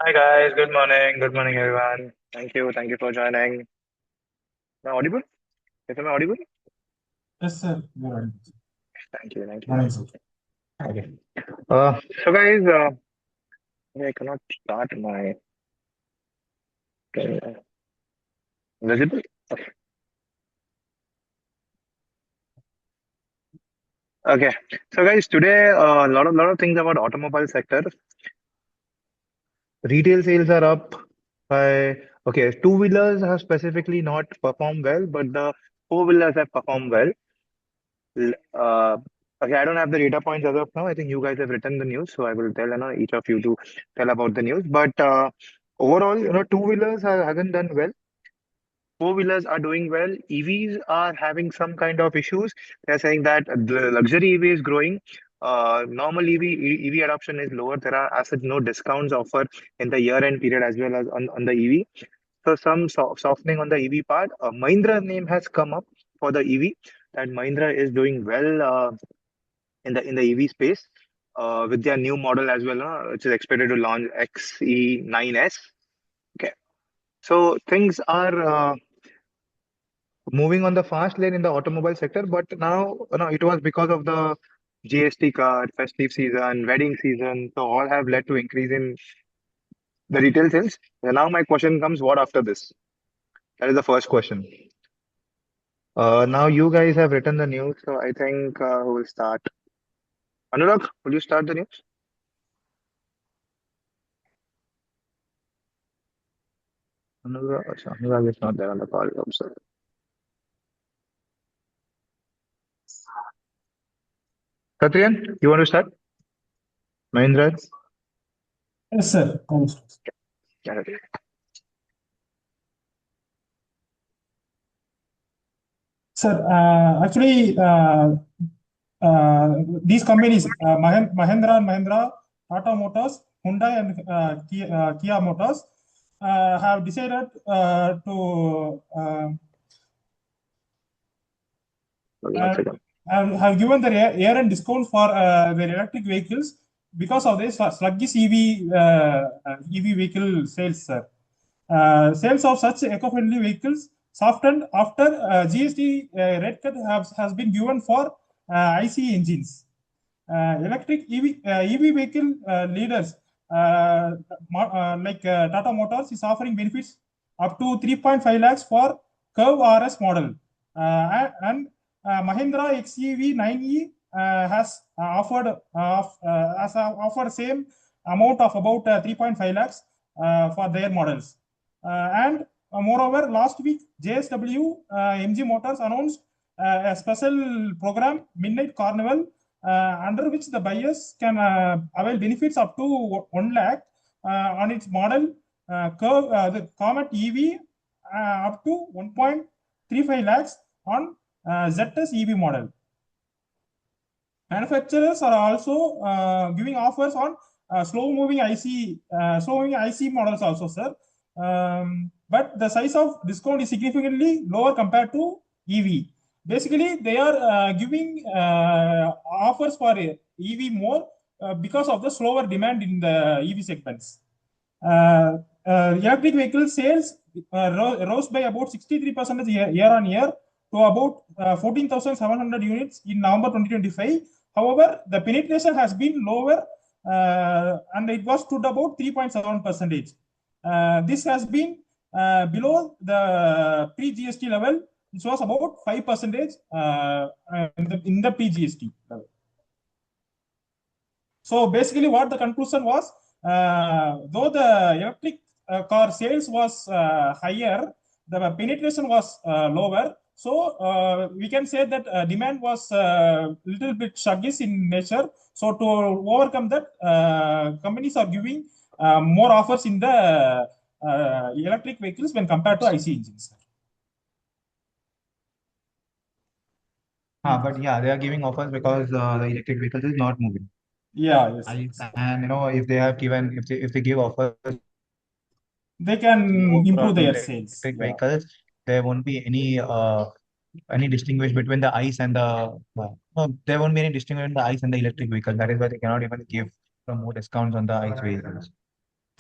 Hi guys, good morning. Good morning, everyone. Thank you for joining. Am I audible? Yes, am I audible? Yes, sir. You're right. Thank you. Morning, sir. Okay. So guys, I cannot start my visible. Okay. So guys, today a lot of things about automobile sector. Retail sales are up by okay. Two wheelers have specifically not performed well, but the four wheelers have performed well. Uh, okay, I don't have the data points as of now. I think you guys have written the news, so I will tell each of you to tell about the news. But overall, two wheelers hasn't done well. Four wheelers are doing well. EVs are having some kind of issues. They're saying that the luxury EV is growing. Normal EV adoption is lower. There are as such no discounts offered in the year-end period as well as on the EV. So some softening on the EV part. Mahindra name has come up for the EV. That Mahindra is doing well in the EV space with their new model as well, which is expected to launch XE9S. Okay, so things are moving on the fast lane in the automobile sector, but now it was because of the GST cut, festive season, wedding season, so all have led to increase in the retail sales. And now my question comes, what after this? That is the first question. Now you guys have written the news, so I think who will start? Anurag, will you start the news? Anurag is not there on the call. I'm sorry. Satriyan, you want to start? Mahindra? Yes, sir. Thanks. Yeah. Sir, actually, these companies, Mahindra and Mahindra, Tata Motors, Hyundai, and Kia Motors, have decided to Okay, one uh, second. have given the year-end discount for their electric vehicles because of this sluggish EV vehicle sales, sir. Sales of such eco-friendly vehicles softened after GST rate cut has been given for IC engines. Electric EV vehicle leaders like Tata Motors is offering benefits up to 3.5 lakhs for Curve RS model. And Mahindra XEV 9E has offered same amount of about 3.5 lakhs for their models. And moreover, last week, JSW MG Motors announced a special program, Midnight Carnival, under which the buyers can avail benefits up to 1 lakh on its model the Comet EV up to 1.35 lakhs on ZS EV model. Manufacturers are also giving offers on slow moving IC models also, sir. But the size of discount is significantly lower compared to EV. Basically, they are giving offers for EV more because of the slower demand in the EV segments. Uh, Electric vehicle sales rose by about 63% year on year to about 14,700 units in November 2025. However, the penetration has been lower and it was stood about 3.7 percentage. This has been below the pre-GST level, which was about 5 percentage in the pre-GST level. So basically, what the conclusion was, though the electric car sales was higher, the penetration was lower. So we can say that demand was a little bit sluggish in nature. So to overcome that, companies are giving more offers in the electric vehicles when compared to IC engines. But yeah, they are giving offers because the electric vehicles is not moving. Yeah, yes, I yes. and if they have given if they give offers They can more improve on their electric sales. Yeah. vehicles, there won't be any distinguish between the ICE and the no, there won't be any distinguish between the ICE and the electric vehicles. That is why they cannot even give some more discounts on the ICE vehicles.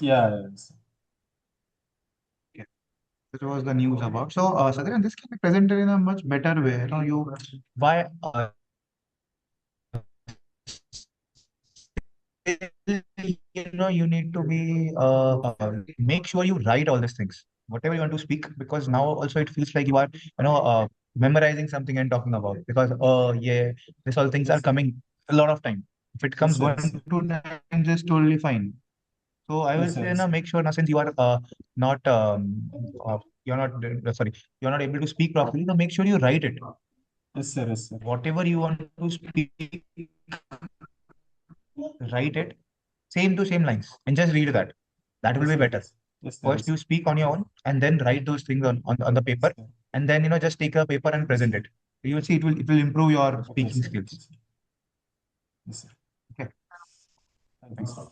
Yeah, yes. Okay. This was the news about. So, Sadhran, this can be presented in a much better way. You know, why you need to be make sure you write all these things, whatever you want to speak, because now also it feels like you are, memorizing something and talking about, because yeah, these all things are Yes, sir. coming a lot of time. If it Yes, comes sir. Yes, one sir. two times, it's totally fine. So I will Yes, sir. say, Yes, now make sure now, since you are not you're not sorry, you're not able to speak properly, now make sure you write it. yes, sir. Yes, sir. Whatever you want to speak, write it same to same lines and just read that. That will Yes, be sir. better. Yes, yes, sir. First Yes, you speak on your own and then write those things on the paper, sir. and then just take a paper and Yes, present sir. it. You will see it will improve your Okay, speaking sir. Okay, skills. sir. Yes, sir. Okay. Thank you, Thanks. sir.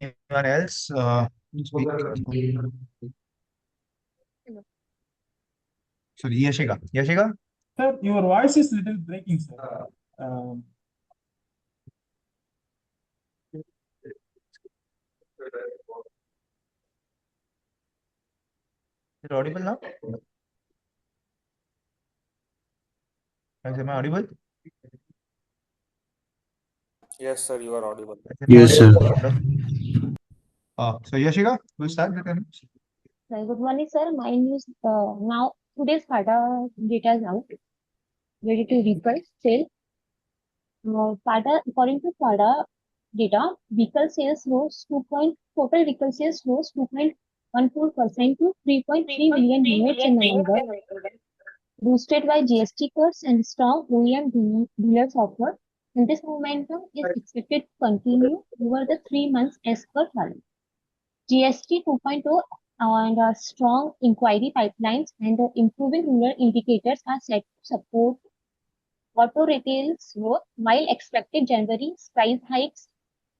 Anyone else speak? Sorry, Yashika. Sir, your voice is little breaking, sir. Um, Is it audible now? Am I audible? Yes, sir, you are audible. Am I Yes, audible? sir. Hello. So Yashika, we'll start with them. Good morning, sir. My news now today's SCADA data is out, ready to vehicle sale. SCADA, according to SCADA data, vehicle sales rose 2 point, total vehicle sales rose 2.14% to 3.3 million units in November, boosted by GST cuts and strong OEM dealers offer. And this momentum is expected to continue over the 3 months as per plan. GST 2.0 and strong inquiry pipelines and improving rural indicators are set to support auto retail's growth, while expected January price hikes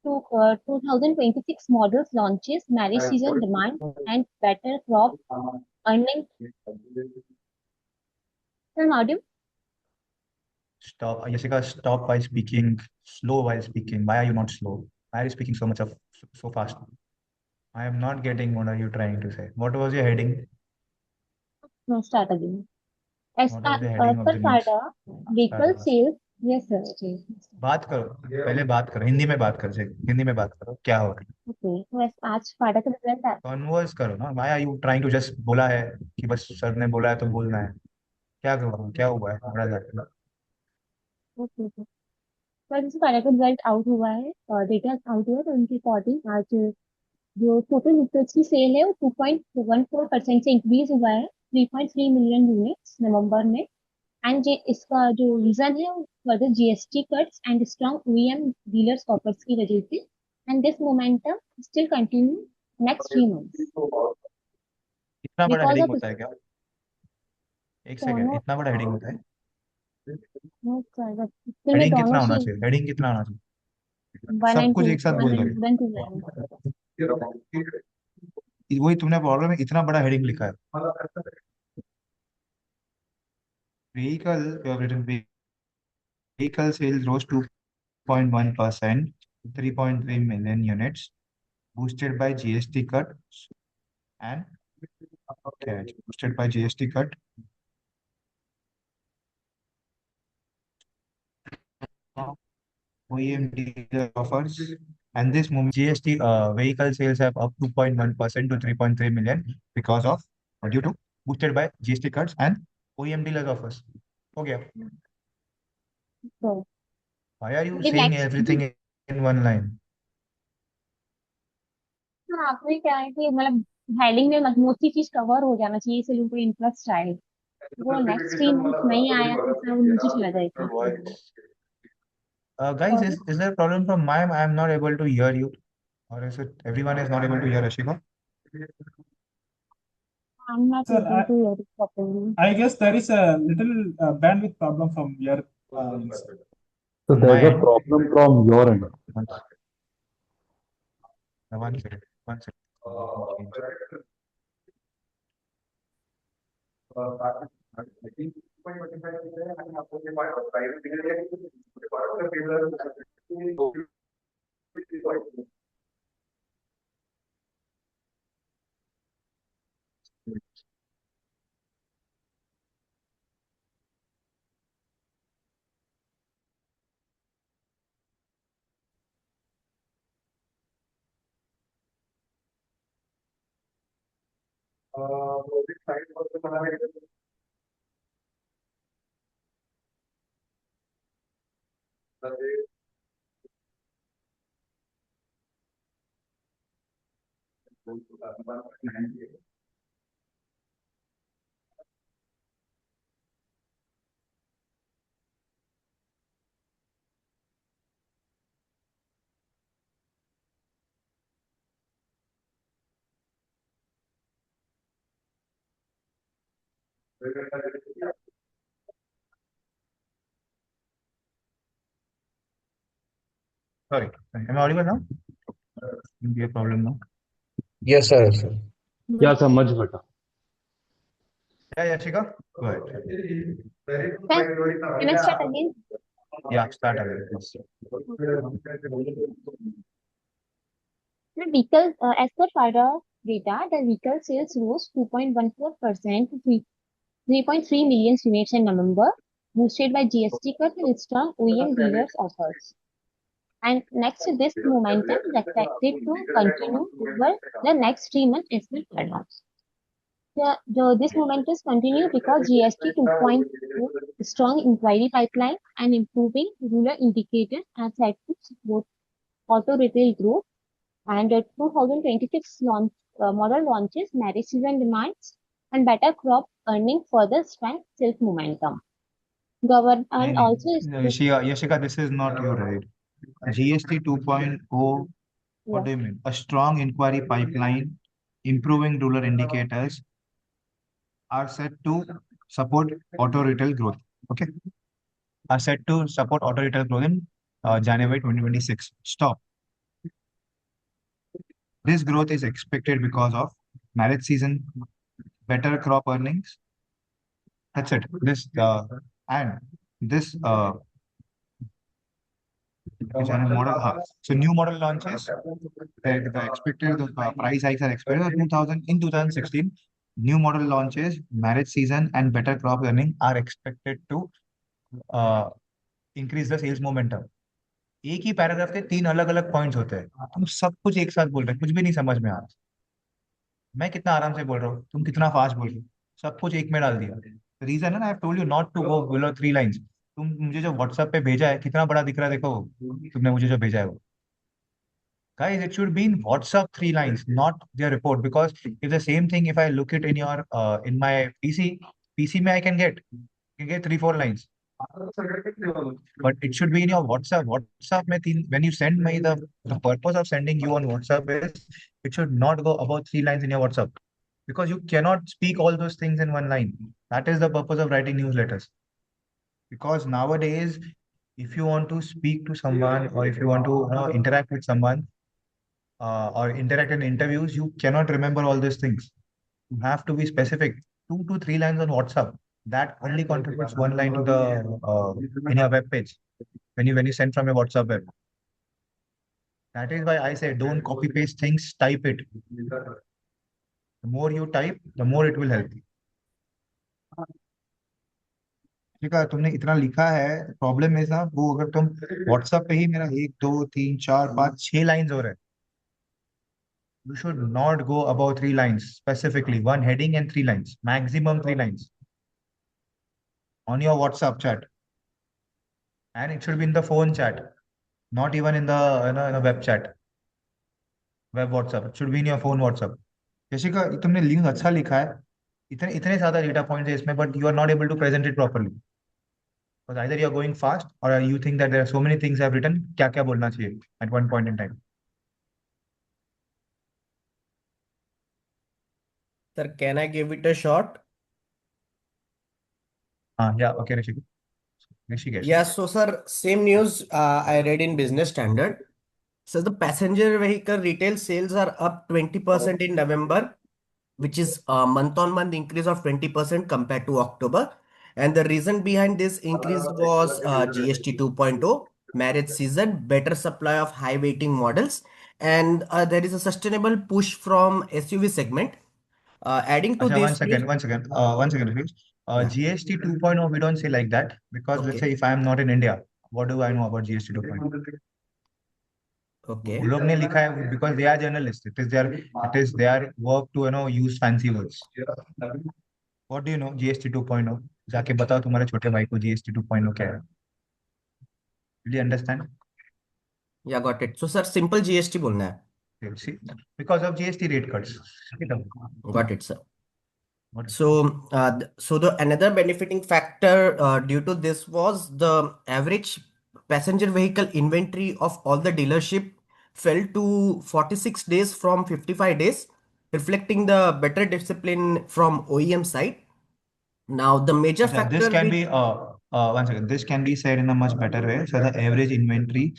to 2026 models launches, marriage season demand, and better crop earning. Sir, audio? Stop, Yashika. Stop while speaking. Slow while speaking. Why are you not slow? Why are you speaking so much of so fast? I am not getting what are you trying to say. What was your heading? No, start again. As What was the heading of per the news? SCADA, Start vehicle fast. sales, yes, sir. Okay. बात करो, पहले बात करो, हिंदी में बात करो, हिंदी में बात करो, क्या हो रहा है? Okay. तो आज SCADA का रिजल्ट कन्वर्स करो ना, why are you trying to just बोला है कि बस सर ने बोला है तो बोलना है? क्या करो, क्या हुआ है हमारा जाके? आया। पर जैसे कार्य का रिजल्ट आउट हुआ है और डेटा आउट हुआ है तो उनके अकॉर्डिंग आज जो टोटल व्हीकल्स की सेल है वो 2.14% से इंक्रीज हुआ है 3.3 मिलियन यूनिट्स नवंबर में एंड इसका जो रीजन है वो further GST cuts and strong OEM dealers offers की वजह से and this momentum still continue next 3 months इतना बड़ा बिकॉज हेडिंग ऑफ होता है क्या? एक सेकेंड, दोनों इतना बड़ा हेडिंग होता है? इसके लिए हेडिंग दोनों कितना होना चीज चाहिए? हेडिंग कितना होना चाहिए? 1 सब एंड कुछ 2 एक साथ बोल 1 दो। एंड 2 वही तुमने प्रॉब्लम में इतना बड़ा हेडिंग लिखा है। Vehicle vehicle sales rose 2.1%, 3.3 million units, boosted by GST cut and boosted by GST cut. OEM dealer offers, and this moment GST vehicle sales have up 2.1% to 3.3 million because of due to boosted by GST cuts and OEM dealers offers. Okay. So Why are you the saying next everything in one line? हाँ आखिरी क्या है कि मतलब heading में mostly चीज cover हो जाना चाहिए इसलिए उनको इंटरेस्ट आए वो नेक्स्ट 3 मंथ नहीं आया तो फिर वो नीचे चला Your जाएगा voice. Guys, sorry is there a problem from my end? I am not able to hear you, or is it everyone is not able to hear Ashika? I am not sir, able to hear it properly I guess there is a little bandwidth problem from your side. So From my there's a end? problem from your end. One one second. One second. Let me change. Sorry, am I audible now? Be a problem now. Yes, sir. Sir. Yeah, sir, much better. Yeah, Yashika, go ahead. Can I start again? Yeah, start again, please. The vehicle, as per FADA data, the vehicle sales rose 2.14% to 3.3 million units in November, boosted by GST cut and strong OEM dealers offers. And next, this momentum is expected to continue over the next 3 months as per FADA. This momentum continue because GST 2.2, strong inquiry pipeline and improving rural indicators are set to support auto retail growth. And 2026 model launches, marriage season demands, and better crop earning further strength sales momentum. And also Yashika, this is not your right. GST 2.0, what do you mean? A strong inquiry pipeline, improving rural indicators are set to support auto retail growth. Okay. Are set to support auto retail growth in January 2026. Stop. This growth is expected because of marriage season, better crop earnings. That's it. And this so new model launches. The expected price hikes are expected in 2016. New model launches, marriage season, and better crop earning are expected to increase the sales momentum. एक ही paragraph के 3 अलग अलग points होते हैं, तुम सब कुछ एक साथ बोल रहे हो, कुछ भी नहीं समझ में आ रहा। मैं कितना आराम से बोल रहा हूँ, तुम कितना फास्ट बोल रहे हो, सब कुछ एक में डाल दिया। रीजन है ना, I have told you not to go below 3 lines. तुम मुझे जो व्हाट्सएप पे भेजा है कितना बड़ा दिख रहा है, देखो तुमने मुझे जो भेजा है वो। Guys, it should be in WhatsApp 3 lines, not their report. Because if the same thing, if I look it in your in my PC में I can get 3-4 lines. But it should be in your WhatsApp. WhatsApp में when you send me, the purpose of sending you on WhatsApp is it should not go above 3 lines in your WhatsApp. Because you cannot speak all those things in 1 line. That is the purpose of writing newsletters. Because nowadays, if you want to speak to someone or if you want to interact with someone, or interact in interviews, you cannot remember all these things. You have to be specific. 2 to 3 lines on WhatsApp. That only contributes 1 line to the in your web page when you send from your WhatsApp web. That is why I say don't copy paste things. Type it. The more you type, the more it will help. ठीक है, तुमने इतना लिखा है, problem है ना वो, अगर तुम WhatsApp पे ही मेरा 1 2 3 4 5 6 लाइंस हो रहे हैं, you should not go above 3 lines, specifically 1 heading and 3 lines, maximum 3 lines on your WhatsApp chat. And it should be in the phone chat, not even in the in a web chat, web WhatsApp. It should be in your phone WhatsApp. Yashika, तुमने link अच्छा लिखा है, इतने सारे data points है इसमें, but you are not able to present it properly. Because either you are going fast or you think that there are so many things I have written, क्या क्या बोलना चाहिए at one point in time. Sir, can I give it a shot? Yeah, okay, Rishikesh. Yes, so sir, same news I read in Business Standard. So the passenger vehicle retail sales are up 20% in November, which is a month-on-month increase of 20% compared to October. And the reason behind this increase was GST 2.0, marriage season, better supply of high weighting models, and there is a sustainable push from SUV segment. Adding to Acha, this, one second, Ritesh. yeah, GST 2.0, we don't say like that because let's okay, say if I am not in India, what do I know about GST 2.0? okay, वो लोग ने लिखा है because they are journalists. It is their work to use fancy words. What do you know GST 2.0? जाके बताओ तुम्हारे छोटे भाई को GST 2.0 क्या है? Do you understand? yeah, got it. So, sir, simple GST बोलना है. See, because of GST rate cuts. Got it, sir. What? So the another benefiting factor due to this was the average passenger vehicle inventory of all the dealership fell to 46 days from 55 days, reflecting the better discipline from OEM side. Now, the major This factor can which, be one second. This can be said in a much better way. So the average inventory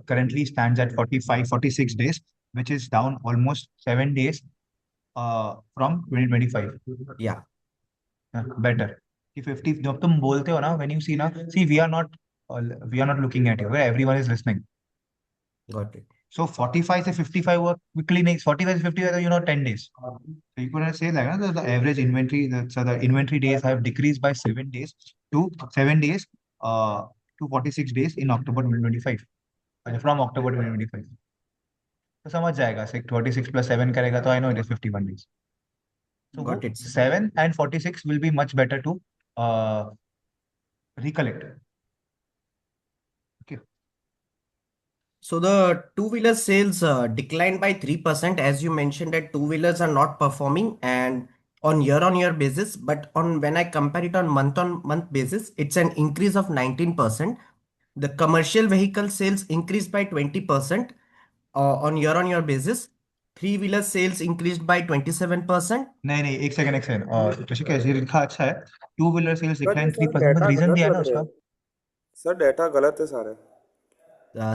currently stands at 46 days, which is down almost 7 days from 2025. yeah, Better. कि 50 जब तुम बोलते हो ना, when you see ना, see we are not looking at you. Where everyone is listening. got it. So 45 to 55 work quickly makes 45 to 55, 10 days. So you could say like the average inventory, so the inventory days have decreased by 7 days to 7 days to 46 days in October 2025. From October 2025. तो समझ जाएगा 46 plus 7 करेगा तो I know it is 51 days. So Got it, sir. 7 and 46 will be much better to recollect. Okay. So the two-wheeler sales declined by 3%, as you mentioned that two-wheelers are not performing and on year-on-year basis, but on when I compare it on month-on-month basis, it's an increase of 19%. The commercial vehicle sales increased by 20% on year-on-year basis. Three-wheeler sales increased by 27%. नहीं एक second Rishikesh ये लिखा अच्छा है 2 wheeler sales sir ये decline sir 3% data but reason गलत दिया है ना लग रहे उसका हैं। सर डेटा गलत है सारे।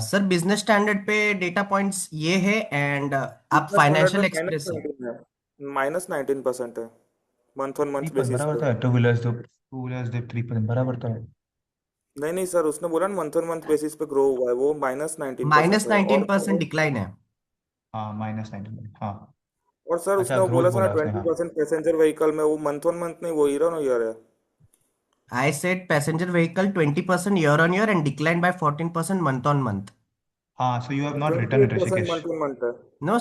सर बिजनेस स्टैंडर्ड पे डेटा पॉइंट्स ये है एंड आप बिजनेस स्टैंडर्ड फाइनेंशियल में एक्सप्रेस है. -19% है मंथ ऑन मंथ 3% बेसिस बराबर पे। तो है 2 व्हीलर्स दो 3% बराबर तो है नहीं सर उसने बोला ना मंथ ऑन मंथ बेसिस पे ग्रो हुआ है, वो -19% माइनस है। नाइनटीन और परसेंट डिक्लाइन है. हाँ -19 हाँ और सर अच्छा उसने वो ग्रोथ बोला था ना बोला उसने हाँ 20% पैसेंजर व्हीकल में, वो मंथ ऑन मंथ नहीं, वो ईयर ऑन ईयर है। I said passenger vehicle 20% year on year and declined by 14% month on month. हाँ so you have not written it 28% Rishikesh month on month है। No,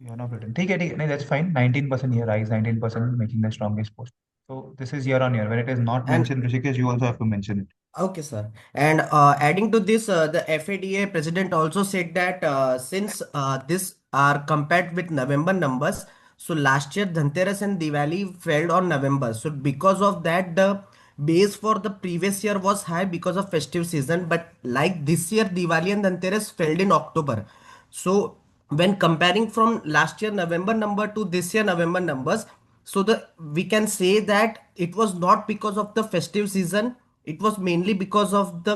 you have not written ठीक है नहीं that's fine 19% here rise 19% making the strongest post so this is year on year when it is not and mentioned Rishikesh you also have to mention it okay, sir. And adding to this, the FADA president also said that since this are compared with November numbers, so last year Dhanteras and Diwali fell on November. So because of that, the base for the previous year was high because of festive season. But like this year, Diwali and Dhanteras fell in October. So when comparing from last year November number to this year November numbers, so the we can say that it was not because of the festive season, it was mainly because of the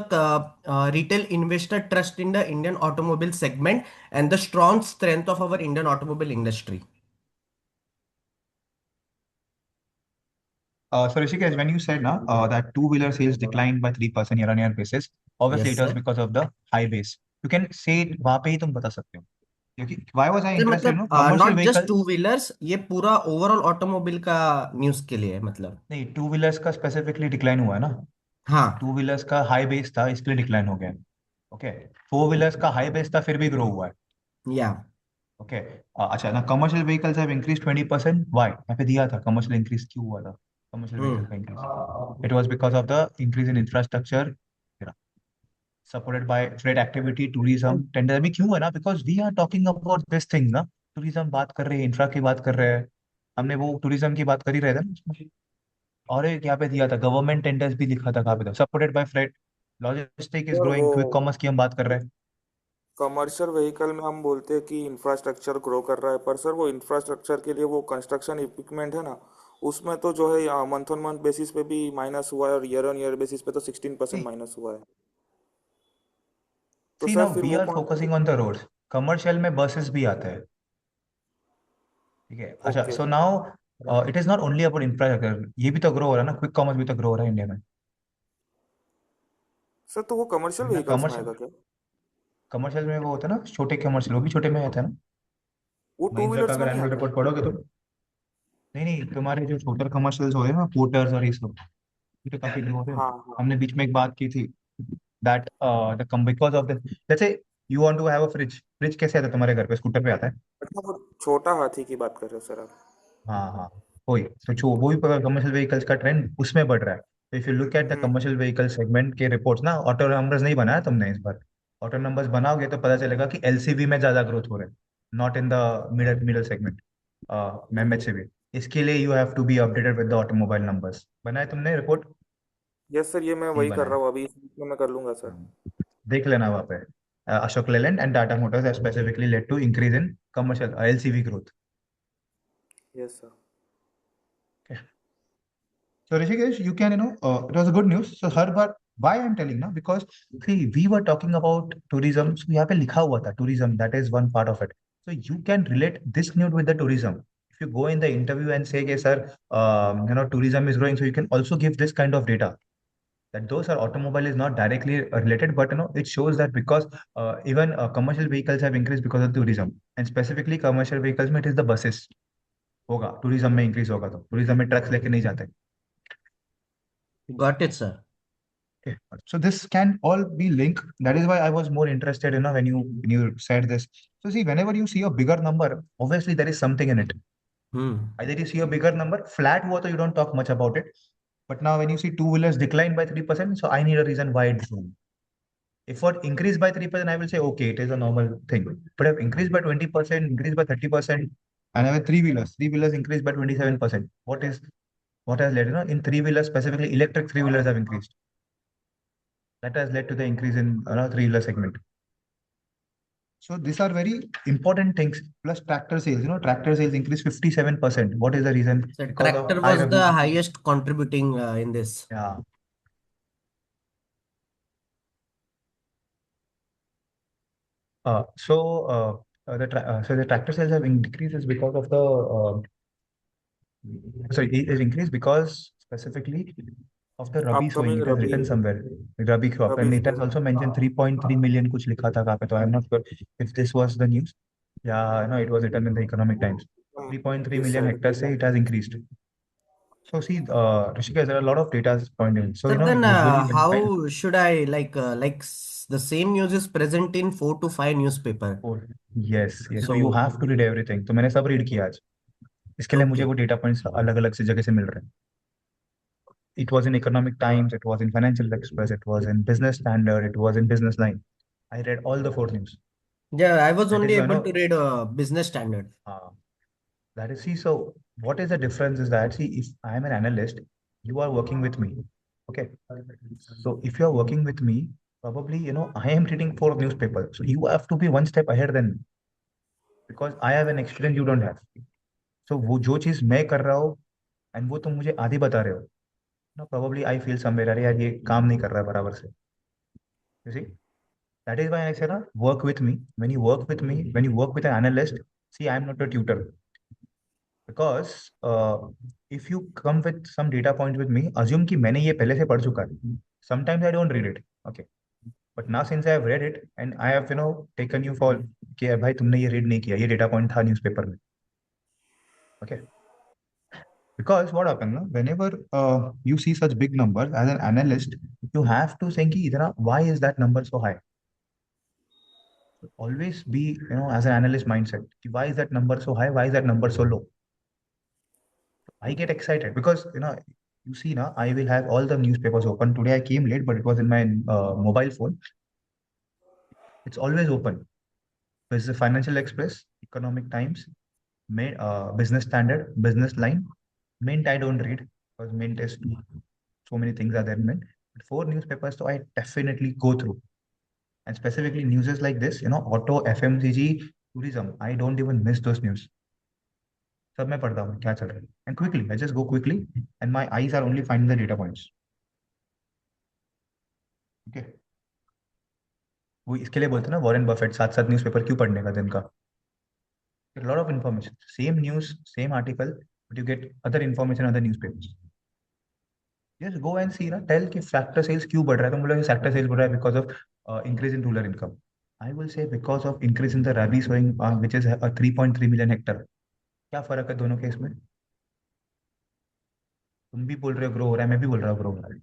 retail investor trust in the Indian automobile segment and the strong strength of our Indian automobile industry. So Rishikesh, when you said now that two-wheeler sales declined by 3% year-on-year basis, obviously Yes, it was sir. because of the high base. You can say it वहाँ पे ही तुम बता सकते हो क्योंकि why was I sir interested मतलब commercial not just vehicle two wheelers, ये पूरा ओवरऑल ऑटोमोबाइल का न्यूज के लिए है मतलब. नहीं टू व्हीलर्स का स्पेसिफिकली डिक्लाइन हुआ है ना हाँ, टू व्हीलर्स का हाई बेस था इसलिए डिक्लाइन हो गया ओके फोर व्हीलर्स का हाई बेस था फिर भी ग्रो हुआ है या ओके अच्छा ना commercial vehicles have increase 20% why यहाँ पे दिया था कमर्शियल इंक्रीज क्यों हुआ था कमर्शियल व्हीकल का increase it was because of the increase in infrastructure supported by trade activity, tourism, tender अभी क्यों है ना because we are talking about this thing ना टूरिज्म बात कर रहे हैं इंफ्रा की बात कर रहे हैं हमने वो टूरिज्म की बात कर ही रहे थे ना उसमें और एक यहाँ पे दिया था गवर्नमेंट टेंडर्स भी लिखा था कहाँ पे था supported by freight logistic is sir वो ग्रोइंग क्विक कॉमर्स की हम बात कर रहे हैं कमर्शियल व्हीकल में हम बोलते हैं कि इंफ्रास्ट्रक्चर ग्रो कर रहा है, पर सर वो इंफ्रास्ट्रक्चर के लिए वो कंस्ट्रक्शन इक्विपमेंट है ना, उसमें तो जो है मंथ ऑन मंथ बेसिस पे भी माइनस हुआ है और ईयर ऑन ईयर बेसिस पे तो 16% माइनस हुआ है। तो सी सर नाउ फिर वी वो आर कौन सा। Focusing on the roads commercial में बसेस भी आते हैं ठीक है अच्छा okay. So now it is not only about infrastructure, ये भी तो ग्रो हो रहा है ना, क्विक कॉमर्स भी तो ग्रो हो रहा है इंडिया में। सर तो वो कमर्शियल ना व्हीकल्स में आएगा कमर्शियल, क्या? कमर्शियल में वो होता है ना, छोटे कमर्शियल, वो भी छोटे में आता है ना। वो टू महिंद्रा का व्हीलर्स में अगर नहीं एनुअल आता? रिपोर्ट पढ़ोगे तो, नहीं नहीं, तुम्हारे जो छोटे कमर्शियल्स हो रहे हैं ना, पोर्टर्स और ये सब, ये तो काफी ग्रो हो रहे हैं। हाँ हाँ। हमने बीच में एक बात की थी that the come because of the, जैसे you want to have a fridge, fridge कैसे आता है तुम्हारे घर पे, स्कूटर पे आता है। अच्छा वो छोटा हाथी की बात कर रहे हो सर आप? हाँ हाँ, वही तो, जो वही कमर्शियल व्हीकल्स का ट्रेंड उसमें बढ़ रहा है। तो if you look at the hmm. Commercial vehicle segment के रिपोर्ट्स ना, ऑटो नंबर्स नहीं बनाया तुमने इस बार, ऑटो नंबर्स बनाओगे तो पता चलेगा कि एलसीवी में ज्यादा ग्रोथ हो रहा है, not in the middle middle segment, MHCV. इसके लिए you have to be updated with the automobile numbers. बनाए तुमने रिपोर्ट? यस सर, ये मैं नहीं वही कर बनाया। रहा हूँ अभी, इस week में मैं कर लूंगा सर। हाँ, देख लेना वहाँ पे, Ashok Leyland and Tata Motors have specifically led to increase in commercial LCV growth. Yes sir. So Rishikesh, you can, it was a good news. So her bar, why I'm telling now, because see, we were talking about tourism. So यहाँ पे लिखा हुआ था tourism, that is one part of it. So you can relate this news with the tourism. If you go in the interview and say, okay, sir, tourism is growing, so you can also give this kind of data. That though sir, automobile is not directly related, but it shows that because even commercial vehicles have increased because of tourism, and specifically commercial vehicles में it is the buses होगा, tourism में increase होगा, तो tourism में trucks लेके नहीं जाते। Got it, sir. Okay. So this can all be linked. That is why I was more interested, when you said this. So see, whenever you see a bigger number, obviously there is something in it. Either you see a bigger number, flat water, you don't talk much about it. But now when you see two-wheelers decline by 3%, so I need a reason why it's wrong. If what increased by 3%, I will say, okay, it is a normal thing. But if increased by 20%, increased by 30%, and I have three-wheelers increased by 27%. What has led, in three-wheelers, specifically electric three-wheelers have increased. That has led to the increase in three-wheeler segment. So these are very important things. Plus tractor sales, tractor sales increased 57%. What is the reason? So Because of tractor high was the revenue. highest contributing in this. Yeah. So the tractor sales have increased is because of the sorry, it is increased because specifically of the Rabi sowing. Upcoming It has rabi, written somewhere Rabi crop, rabi and it has season. also mentioned 3.3 million कुछ लिखा था कहाँ पे, तो I am not sure if this was the news. Yeah, no, it was written in the Economic Times. 3.3 yes million sir. hectares say it has increased. So see, Rishikesh, there are a lot of data pointing. So So then, usually how should I the same news is present in 4 to 5 newspaper. oh, yes, yes. So you So have to read everything. तो मैंने सब read किया आज. इसके लिए मुझे okay, वो data points अलग-अलग से जगह से मिल रहे हैं. It was in Economic Times, it was in Financial Express, it was in Business Standard, it was in Business Line. I read all the four news. yeah, I was That only is why, able to read business standard. that is, see, so what is the difference is that, see, if I am an analyst, you are working with me. Okay. So if you are working with me, probably, I am reading four newspapers. So you have to be one step ahead than me because I have an experience you don't have. So वो जो चीज़ मैं कर रहा हूँ and वो तुम मुझे आधी बता रहे हो, probably I feel somewhere, अरे यार ये काम नहीं कर रहा है बराबर से. You see? That is why I said, work with me. When you work with me, when you work with an analyst, see, I am not a tutor. Because if you come with some data points with me, assume कि मैंने ये पहले से पढ़ चुका है. Sometimes I don't read it. Okay. But now since I have read it and I have, taken you for कि भाई तुमने ये read नहीं किया, ये data point था newspaper में. Okay. Because what happened, whenever you see such big numbers as an analyst, you have to think कि इतना, why is that number so high? Always be, as an analyst mindset, why is that number so high, why is that number so low? I get excited because you see now I will have all the newspapers open. Today I came late, but it was in my mobile phone. It's always open. There's the Financial Express, Economic Times, Business Standard, Business Line. Mint I don't read because Mint is so many things are there in Mint. But four newspapers, so I definitely go through. And specifically news like this, auto, FMCG, tourism. I don't even miss those news. सब मैं पढ़ता हूँ क्या चल रहा है and quickly I just go quickly and my eyes are only finding the data points. Okay. वो इसके लिए बोलते हैं ना वॉरेन बफेट, सात सात न्यूज़पेपर क्यों पढ़ने का दिन का. Lot of information, same news, same article, but you get other information in other newspapers. Just go and see ना, tell कि sector sales क्यों बढ़ रहा है, तुम बोलोगे sector sales बढ़ रहा है because of increase in rural income. I will say because of increase in the rabi sowing, which is a 3.3 million hectare. क्या फर्क है दोनों केस में? तुम भी बोल रहे हो ग्रो हो रहा है, मैं भी बोल रहा हूँ ग्रो हो रहा है.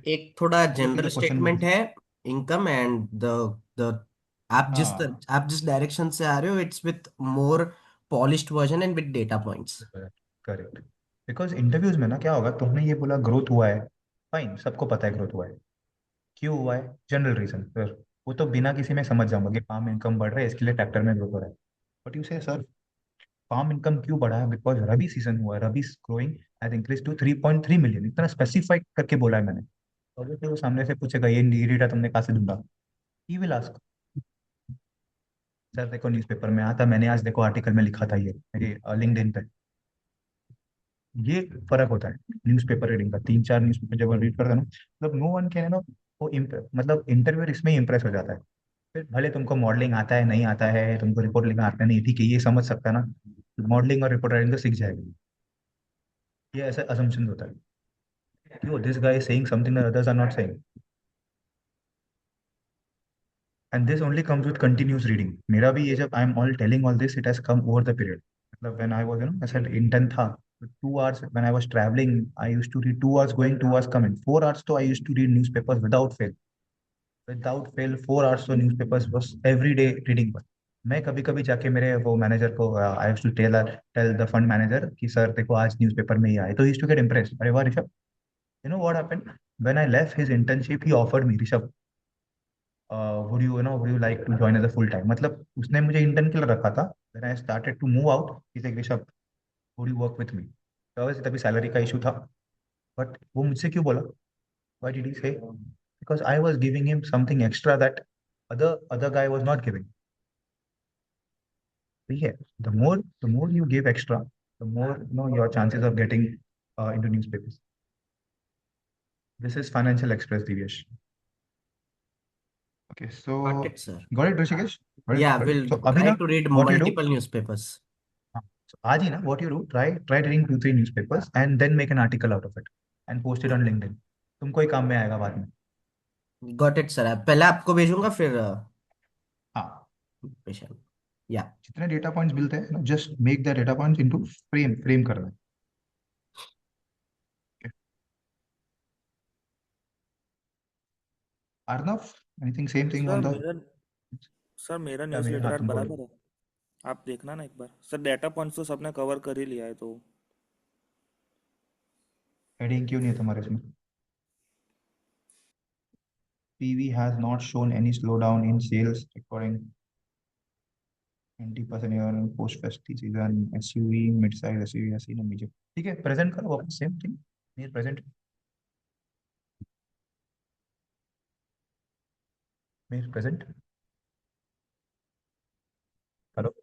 एक थोड़ा So see general the question statement will. है इनकम एंड द हाँ, आप जिस डायरेक्शन से आ रहे हो it's with more polished version and with data points. Correct. Because interviews में ना क्या होगा, तुमने ये बोला ग्रोथ हुआ है, फाइन, सबको पता है ग्रोथ हुआ है. क्यों हुआ है, जनरल रीजन, फिर वो तो बिना किसी में समझ जाऊंगा कि फार्म इनकम बढ़ रहा है इसके लिए ट्रैक्टर में ग्रोथ हो रहा है. But you say sir farm income क्यों बढ़ा है, बिकॉज रबी सीजन हुआ है, rabi growing has increase to 3.3 मिलियन, इतना स्पेसिफाई करके बोला है मैंने. और फिर वो सामने से पूछेगा ये डेटा तुमने कहाँ से ढूंढा, ही विल आस्क. सर देखो न्यूज़पेपर में आता, मैंने आज देखो आर्टिकल में लिखा था ये मेरे लिंक्डइन पे. ये फर्क होता है न्यूज़पेपर रीडिंग का. 3-4 न्यूज़पेपर जब रीड करते हैं ना, मतलब नो वन कैन नो, वो मतलब इंटरव्यूअर इसमें इम्प्रेस हो जाता है. फिर भले तुमको मॉडलिंग आता है नहीं आता है, तुमको रिपोर्ट लिखना आता है नहीं, ठीक है ये समझ सकता है ना, मॉडलिंग और रिपोर्ट राइटिंग तो सीख जाएगा. ये ऐसा असम्पशन होता है कि this guy is saying something that others are not saying. And this only comes with continuous reading. मेरा भी ये जब I am all telling all this, it has come over the period. मतलब when I was I said intern था, 2 hours when I was traveling, I used to read 2 hours going, 2 hours coming, 4 hours. तो I used to read newspapers without fail 4 hours. तो newspapers बस every day reading पर. मैं कभी कभी जाके मेरे वो मैनेजर को I used to tell the fund manager कि सर देखो आज न्यूज़पेपर में ये आए, तो he used to get impressed. अरे वाह Rishabh, you know what happened when I left his internship, he offered me, Rishabh would you like to join as a full time. मतलब उसने मुझे इंटर्न के लिए रखा था. when I started to move out, he said Rishabh would you work with me. तो वैसे तभी सैलरी का इशू था. बट वो मुझसे क्यों बोला, why did he say, because I was giving him something extra that other guy was not giving. ठीक है, the more you give extra, the more your chances of getting into newspapers. This is financial express, Divyesh. Okay, so Got it, sir. got it, Rishikesh? Got it? Yeah, Got it? we'll So अभी try ना to read what you do, multiple newspapers. हाँ, so आज ही ना what you do, try reading 2-3 newspapers and then make an article out of it and post it on LinkedIn. तुमको ही काम में आएगा बाद में. Got it, sir. पहले आपको भेजूंगा फिर हाँ, पेशेंट. या जितने डेटा पॉइंट्स मिलते हैं, just make the data points into frame करना है. Arnav, anything, same thing sir on the. मेरा सर मेरा क्या मेरे, न्यूज़लेटर हाँ आज तुम बोलो. बराबर है, आप देखना ना एक बार. सर डाटा पॉइंट्स तो सबने कवर कर ही लिया है तो. हेडिंग क्यों नहीं है तुम्हारे इसमें? PV has not shown any slowdown in sales recording 20% year on post festive season. SUV mid-size SUV has seen a major. ठीक है, प्रेजेंट करो वापस सेम थिंग. मेरे प्रेजेंट, मेरे प्रेजेंट करो.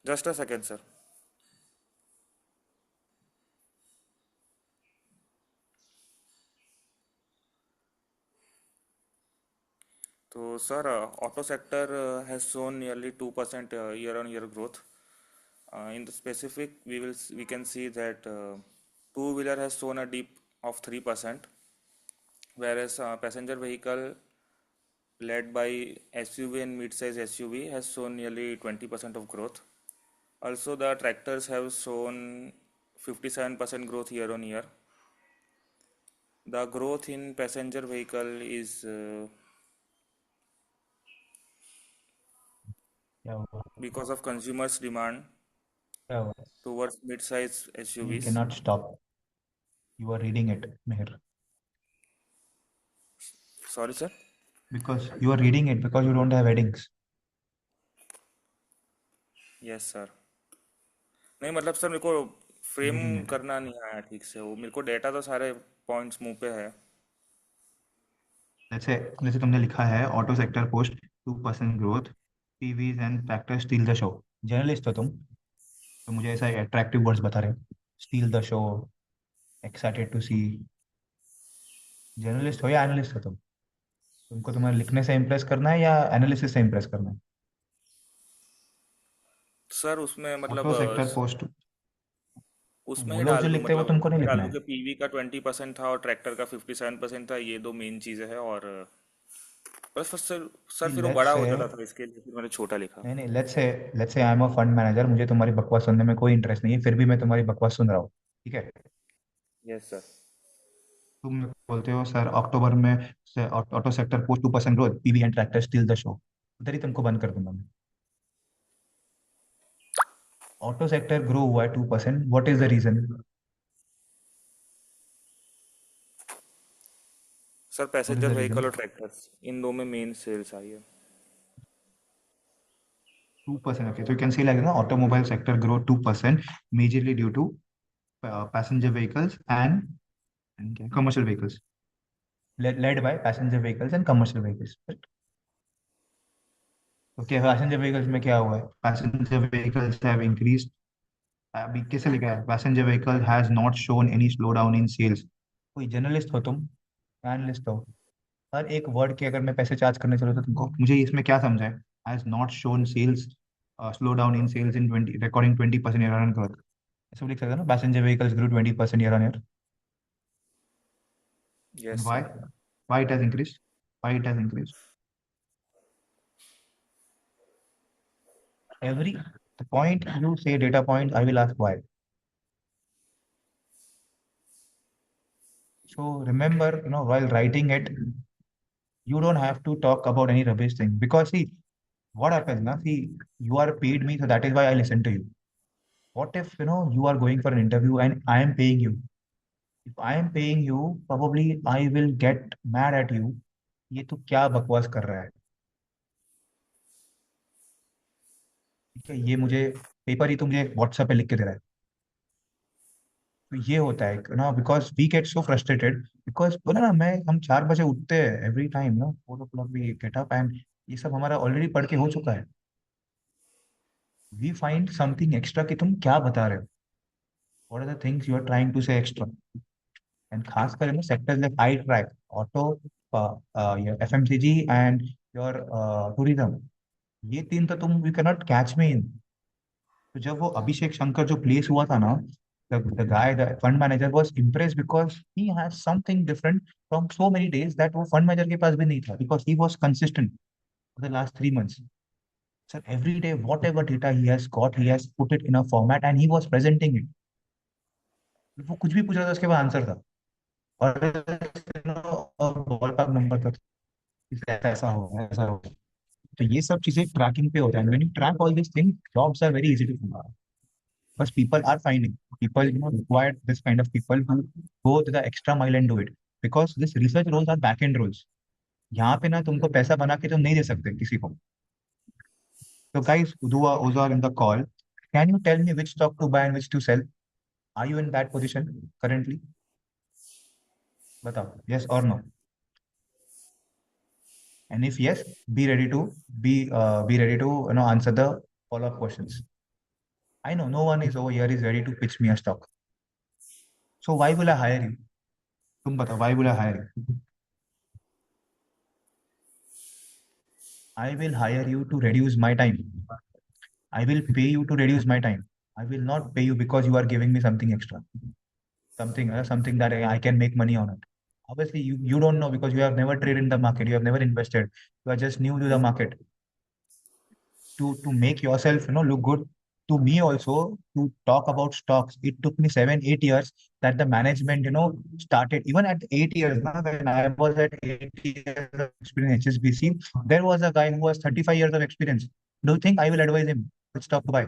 Just a second sir. तो sir auto sector has shown nearly 2% year on year growth. In the specific, we can see that two-wheeler has shown a dip of 3%, whereas passenger vehicle led by SUV and mid-size SUV has shown nearly 20% of growth. Also, the tractors have shown 57% growth year on year. The growth in passenger vehicle is क्या हुआ, because of consumers' demand क्या हुआ? towards mid-size You SUVs. cannot stop. You are reading it, Meher. Sorry, sir. Because you are reading it because you don't have headings. Yes, sir. नहीं मतलब sir मेरे को frame Reading it. करना नहीं आया ठीक से. वो मेरे को डेटा तो सारे पॉइंट्स मुंह पे है. जैसे जैसे तुमने लिखा है auto sector post 2% growth, PVs and tractor steel the show. Journalist हो तुम, तो मुझे ऐसा अट्रैक्टिव वर्ड्स बता रहे हो, steal the show, excited to see. Journalist हो या एनालिस्ट हो तुम? तुमको तुम्हारे लिखने से इम्प्रेस करना है या एनालिसिस से इम्प्रेस करना है? सर उसमें मतलब ऑटो सेक्टर पोस्ट, उसमें वो ही लोग डाल जो दूं, लिखते हैं वो मतलब तुमको नहीं उसमें डाल लिखना दूं है। कि पीवी का 20% था और ट्रैक्टर का 57% था, ये दो मेन चीज़ें हैं। और बस सर फिर वो लेट्स बड़ा से, हो जाता था, इसके लिए फिर मैंने छोटा लिखा। नहीं नहीं, let's say I am a fund manager, मुझे तुम्हारी बकवास सुनने में कोई इंटरेस्ट नहीं है, फिर भी मैं तुम्हारी बकवास सुन रहा हूँ, ठीक है। Yes sir. तुम बोलते हो सर अक्टूबर में auto sector post 2% growth, PV and tractor steel the show, उधर ही तुमको बंद कर दूंगा मैं। ऑटो सेक्टर ग्रो हुआ है 2%, what is the reason? Sir what is passenger the reason? Vehicle और ट्रैक्टर्स, इन दो में मेन सेल्स आई है। 2%, okay, so you can say like, automobile sector grow 2% majorly due to passenger vehicles and commercial vehicles, led by passenger vehicles and commercial vehicles, right? Okay, passenger vehicles में क्या हुआ है? Passenger vehicles have increased, अभी कैसे लिखा है? Passenger vehicle has not shown any slowdown in sales। कोई journalist हो तुम, एनालिस्ट हो, हर एक वर्ड के अगर मैं पैसे चार्ज करने चलूँ तो तुमको, मुझे इसमें क्या समझा है? Has not shown sales, slow down in sales in 20, recording 20% year on growth, ऐसा भी लिख सकते हैं ना, passenger vehicles grow 20% year on year. And yes why? Sir. Why it has increase? Why it has increase? Every the point you say data point, I will ask why. So remember, while writing it, you don't have to talk about any rubbish thing, because see what happens now, see, you are paid me, so that is why I listen to you. What if you are going for an interview and I am paying you? If I am paying you, probably I will get mad at you, ये तो क्या बकवास कर रहा है, ठीक है, ये मुझे पेपर ही तो मुझे व्हाट्सएप पे लिख के दे रहा है। तो ये होता है ना, because we get so frustrated, because बोला ना, मैं हम 4 बजे उठते हैं एवरी टाइम ना, 4 o'clock we get up, and ये सब हमारा ऑलरेडी पढ़ के हो चुका है। वी फाइंड समथिंग एक्स्ट्रा कि तुम क्या बता रहे हो, what are the things you are trying to say extra. And खासकर sectors like I track, auto, FMCG and your tourism, ये तीन तो तुम, you can not catch me in. तो जब वो अभिषेक शंकर जो प्लेस हुआ था ना, the guy, the fund manager was impressed because he has something different from so many days that वो fund manager के पास भी नहीं था, because he was consistent for the last 3 months. Sir, every day whatever data he has got, he has put it in a format and he was presenting it. वो कुछ भी पूछ रहा था उसके बाद आंसर था, और और बॉल पार्क नंबर था, ऐसा ऐसा हो ऐसा हो। तो ये सब चीजें ट्रैकिंग पे होता है, when you track all this thing, jobs are very easy to find. Because people are finding, people require this kind of people who go to the extra mile and do it, because this research roles are back end roles। यहाँ पे ना तुमको पैसा बना के तुम नहीं दे सकते किसी को। तो guys who are in the call, can you tell me which stock to buy and which to sell? Are you in that position currently? बताओ, yes or no? And if yes, be ready to be ready to answer the follow up questions. I know no one is over here is ready to pitch me a stock, so why will I hire you? तुम बताओ, why will I hire you? I will hire you to reduce my time. I will pay you to reduce my time. I will not pay you because you are giving me something extra, something that I can make money on it. Obviously, you don't know because you have never traded in the market. You have never invested. You are just new to the market. To make yourself look good to me also, to talk about stocks, it took me 7 8 years that the management started. Even at 8 years now, when I was at 8 years of experience in HSBC, there was a guy who was 35 years of experience. Do you think I will advise him which stock to buy?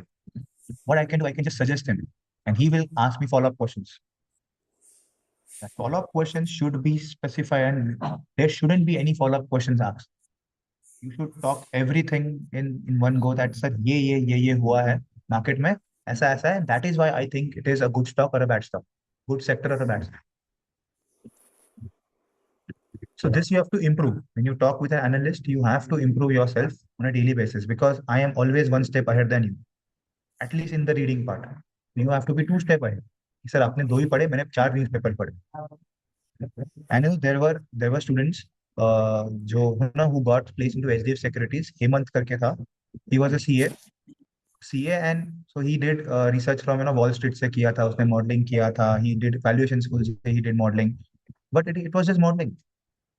What I can do, I can just suggest him, and he will ask me follow-up questions. The follow-up questions should be specified, and there shouldn't be any follow-up questions asked. You should talk everything in one go, that sir ये हुआ है market में, ऐसा ऐसा है, that is why I think it is a good stock or a bad stock, good sector or a bad stock. So this you have to improve. When you talk with an analyst, you have to improve yourself on a daily basis, because I am always one step ahead than you, at least in the reading part. You have to be 2 step ahead. Sir आपने 2 ही पढ़े, मैंने 4 newspaper पढ़े। And there were students जो who got placed into HDFC Securities, Hemant करके था, he was a CA, CA, and so he did research from Wall Street से किया था, उसने modeling किया था, he did valuation schools से he did modeling, but it was just modeling.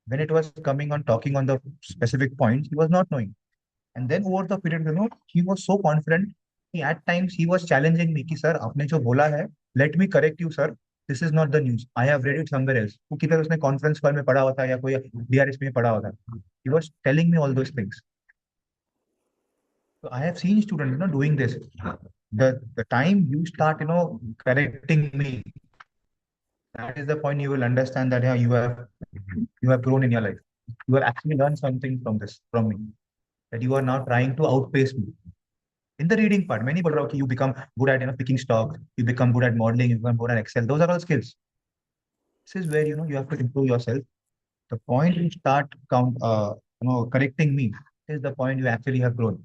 When it was coming on talking on the specific points, he was not knowing. And then over the period, he was so confident. He at times he was challenging me कि sir आपने जो बोला है, let me correct you sir, this is not the news, I have read it somewhere else. वो किधर उसने conference call में पढ़ा हुआ था या कोई DRS में पढ़ा हुआ था. He was telling me all those things. So I have seen students, doing this. The time you start, correcting me, that is the point you will understand that, yeah, you have grown in your life. You have actually learned something from me. That you are now trying to outpace me. In the reading part, many people you become good at picking stock, you become good at modeling, you become good at Excel. Those are all skills. This is where you have to improve yourself. The point you start correcting me is the point you actually have grown.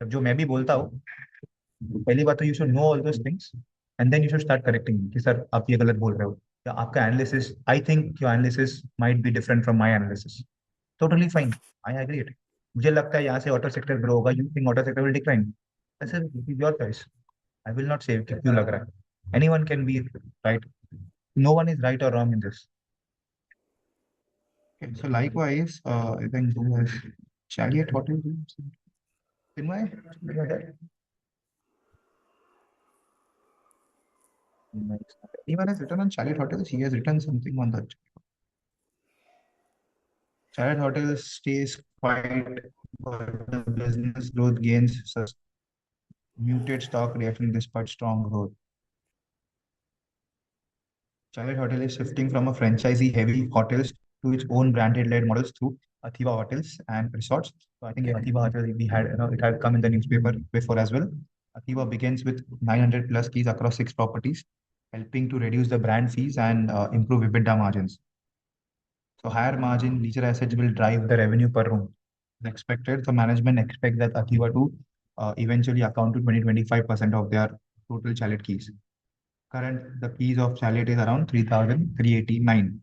अब जो मैं भी बोलता हूँ, पहली बात तो you should know all those things and then you should start correcting me कि सर आप ये गलत बोल रहे हो या आपका analysis, I think your analysis might be different from my analysis. Totally fine. I agree it. मुझे लगता है यहाँ से ऑटो सेक्टर ग्रो होगा, you think auto sector will decline. This is your choice. I will not say कि क्यों लग रहा है. Anyone can be right. No one is right or wrong in this. Okay, so likewise, I think who has Chariot Hotel? Chinmay? Nice. Anyone has written on Chariot Hotels? He has written something on that. Chariot Hotels stays quiet, but the business growth gains muted stock reaction despite strong growth. Chariot Hotel is shifting from a franchisee-heavy hotels to its own branded-led models through 𝗖𝗹𝗹 Hotels and Resorts. So I think 𝗖𝗹𝗹 Hotel we had, it had come in the newspaper before as well. 𝗖𝗹𝗹 begins with 900 plus keys across 6 properties, helping to reduce the brand fees and improve EBITDA margins. So higher margin leisure assets will drive the revenue per room. Expected, the management expects that 𝗖𝗹𝗹 to eventually account to 20-25% of their total chalet keys. The keys of chalet is around 3,389.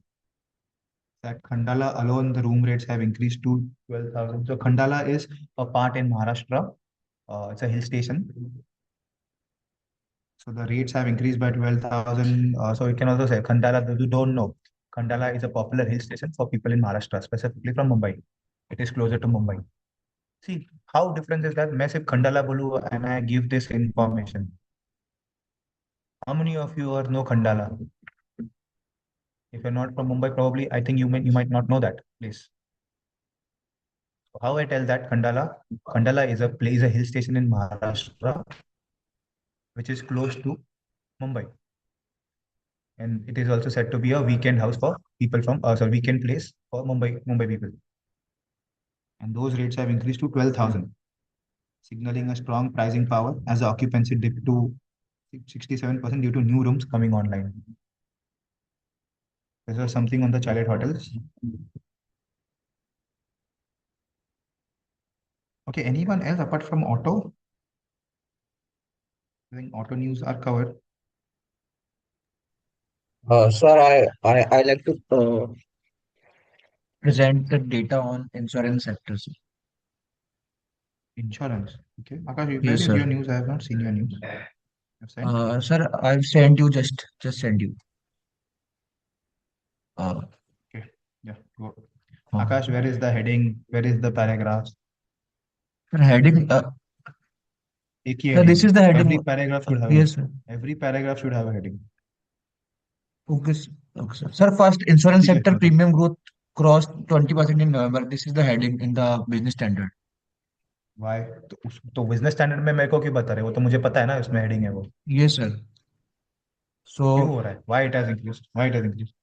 At Khandala alone, the room rates have increased to 12,000. So Khandala is a part in Maharashtra. It's a hill station. So the rates have increased by 12,000. So you can also say Khandala, those who don't know, Khandala is a popular hill station for people in Maharashtra, specifically from Mumbai. It is closer to Mumbai. See, how different is that? मैं सिर्फ Khandala बोलूँ and I give this information. How many of you know Khandala? If you're not from Mumbai, probably I think you might not know that place. So how I tell that Khandala is a hill station in Maharashtra, which is close to Mumbai, and it is also said to be a weekend house for people from weekend place for Mumbai people. And those rates have increased to 12,000, signaling a strong pricing power as the occupancy dipped to 67% due to new rooms coming online. This was something on the Chalet hotels. Okay, anyone else apart from auto? I think auto news are covered. Sir, I like to present the data on insurance sector, sir. Insurance. Okay. Akash, where Yes, is sir. your news? I have not seen your news. You've sent? Sir, I've sent you just send you. Okay. Yeah. Go. Uh, Akash, where is the heading? Where is the paragraph? Sir, heading. एक ही Sir, this heading. is the heading. Every paragraph should have Yes, sir. every paragraph should have a heading. Okay, okay, sir. Sir, first, insurance ठीक है, sector बताओ. premium growth crossed 20% in November. This is the heading in the business standard. Why? तो business standard में मेरे को क्यों बता रहे हो? वो तो मुझे पता है ना, उसमें हेडिंग है वो. Yes, sir. क्यों So, हो रहा है? Why it has increased? Why it has increased?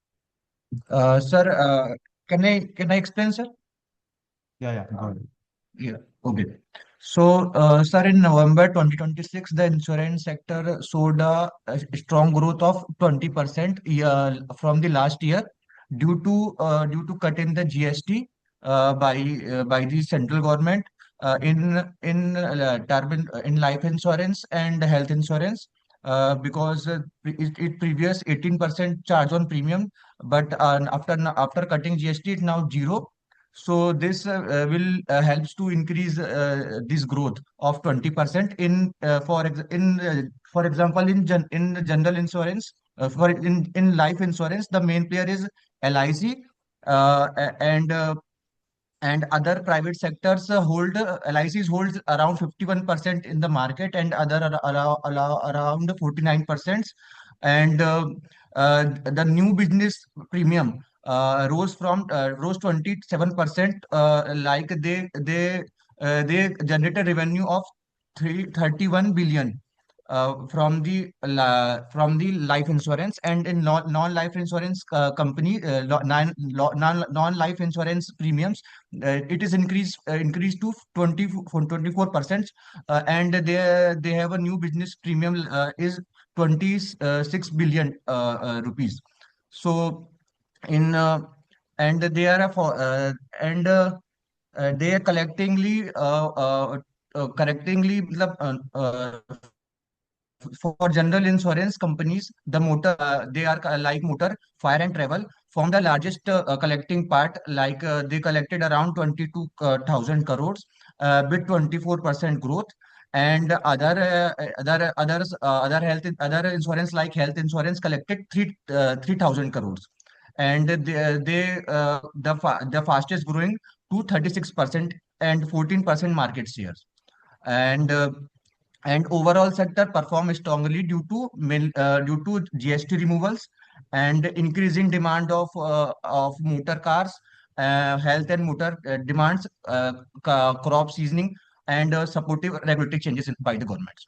sir, can I explain, sir? Yeah, go ahead. Yeah, okay. So, sir, in November 2026, the insurance sector showed a strong growth of 20% from the last year due to cut in the GST by the central government in life insurance and health insurance because it previous 18% charge on premium, but after cutting GST, it's now zero. So this will helps to increase this growth of 20% in for example in general insurance, for in life insurance the main player is LIC, and other private sectors hold LICs holds around 51% in the market, and other around 49%. And the new business premium rose 27%. Like they generated revenue of 331 billion from the life insurance. And in non-life insurance company, non-life insurance premiums, it is increased to 24%. And they have a new business premium is 26 billion rupees. So in and they are a for and they are collectively मतलब, for general insurance companies, the motor they are like motor, fire and travel form the largest collecting part. Like they collected around 22,000 crores with 24% growth. And other insurance like health insurance collected 3,000 crores. And the fastest growing to 36% and 14% market shares. And overall sector performed strongly due to GST removals and increasing demand of motor cars, health and motor demands, crop seasoning, and supportive regulatory changes by the government.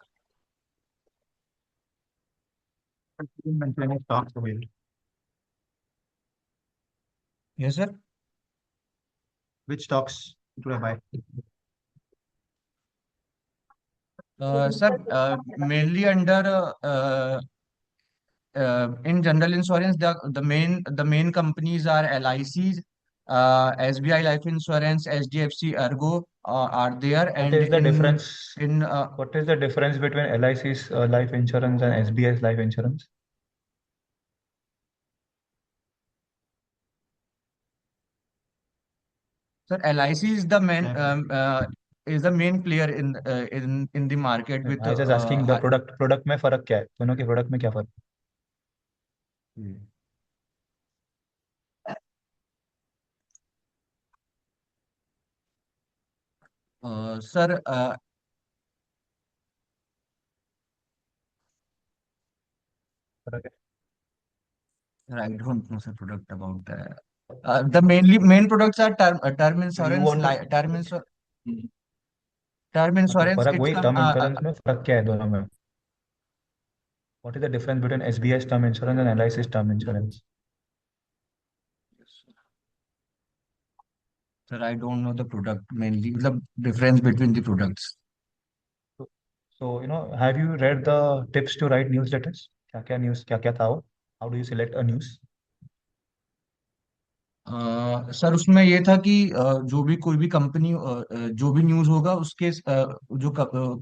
Mentioning stocks over here. Yes, sir. Which stocks should I buy? Sir, mainly under in general insurance, the main companies are LICs, SBI Life Insurance, HDFC Ergo are there. What And is the in difference? in What is the difference between LIC's life insurance and SBI's life insurance? Sir, LIC Yeah. is the main player in the market with I was just asking the product में फर्क क्या है? दोनों के product में क्या फर्क है? sir. फर्क है? I don't know, sir, product about the main products are term So you insurance, want to term मतलब insurance. फर्क It's वही come. टर्म इंश्योरेंस में फर्क क्या है दोनों में? What is the difference between SBI's term insurance and LIC's term insurance? Sir, I don't know the product mainly, the difference between the products. So, have you read the tips to write newsletters? क्या क्या news क्या क्या था वो? How do you select a news? Sir, उसमें ये था कि जो भी कोई भी कंपनी जो भी न्यूज़ होगा उसके जो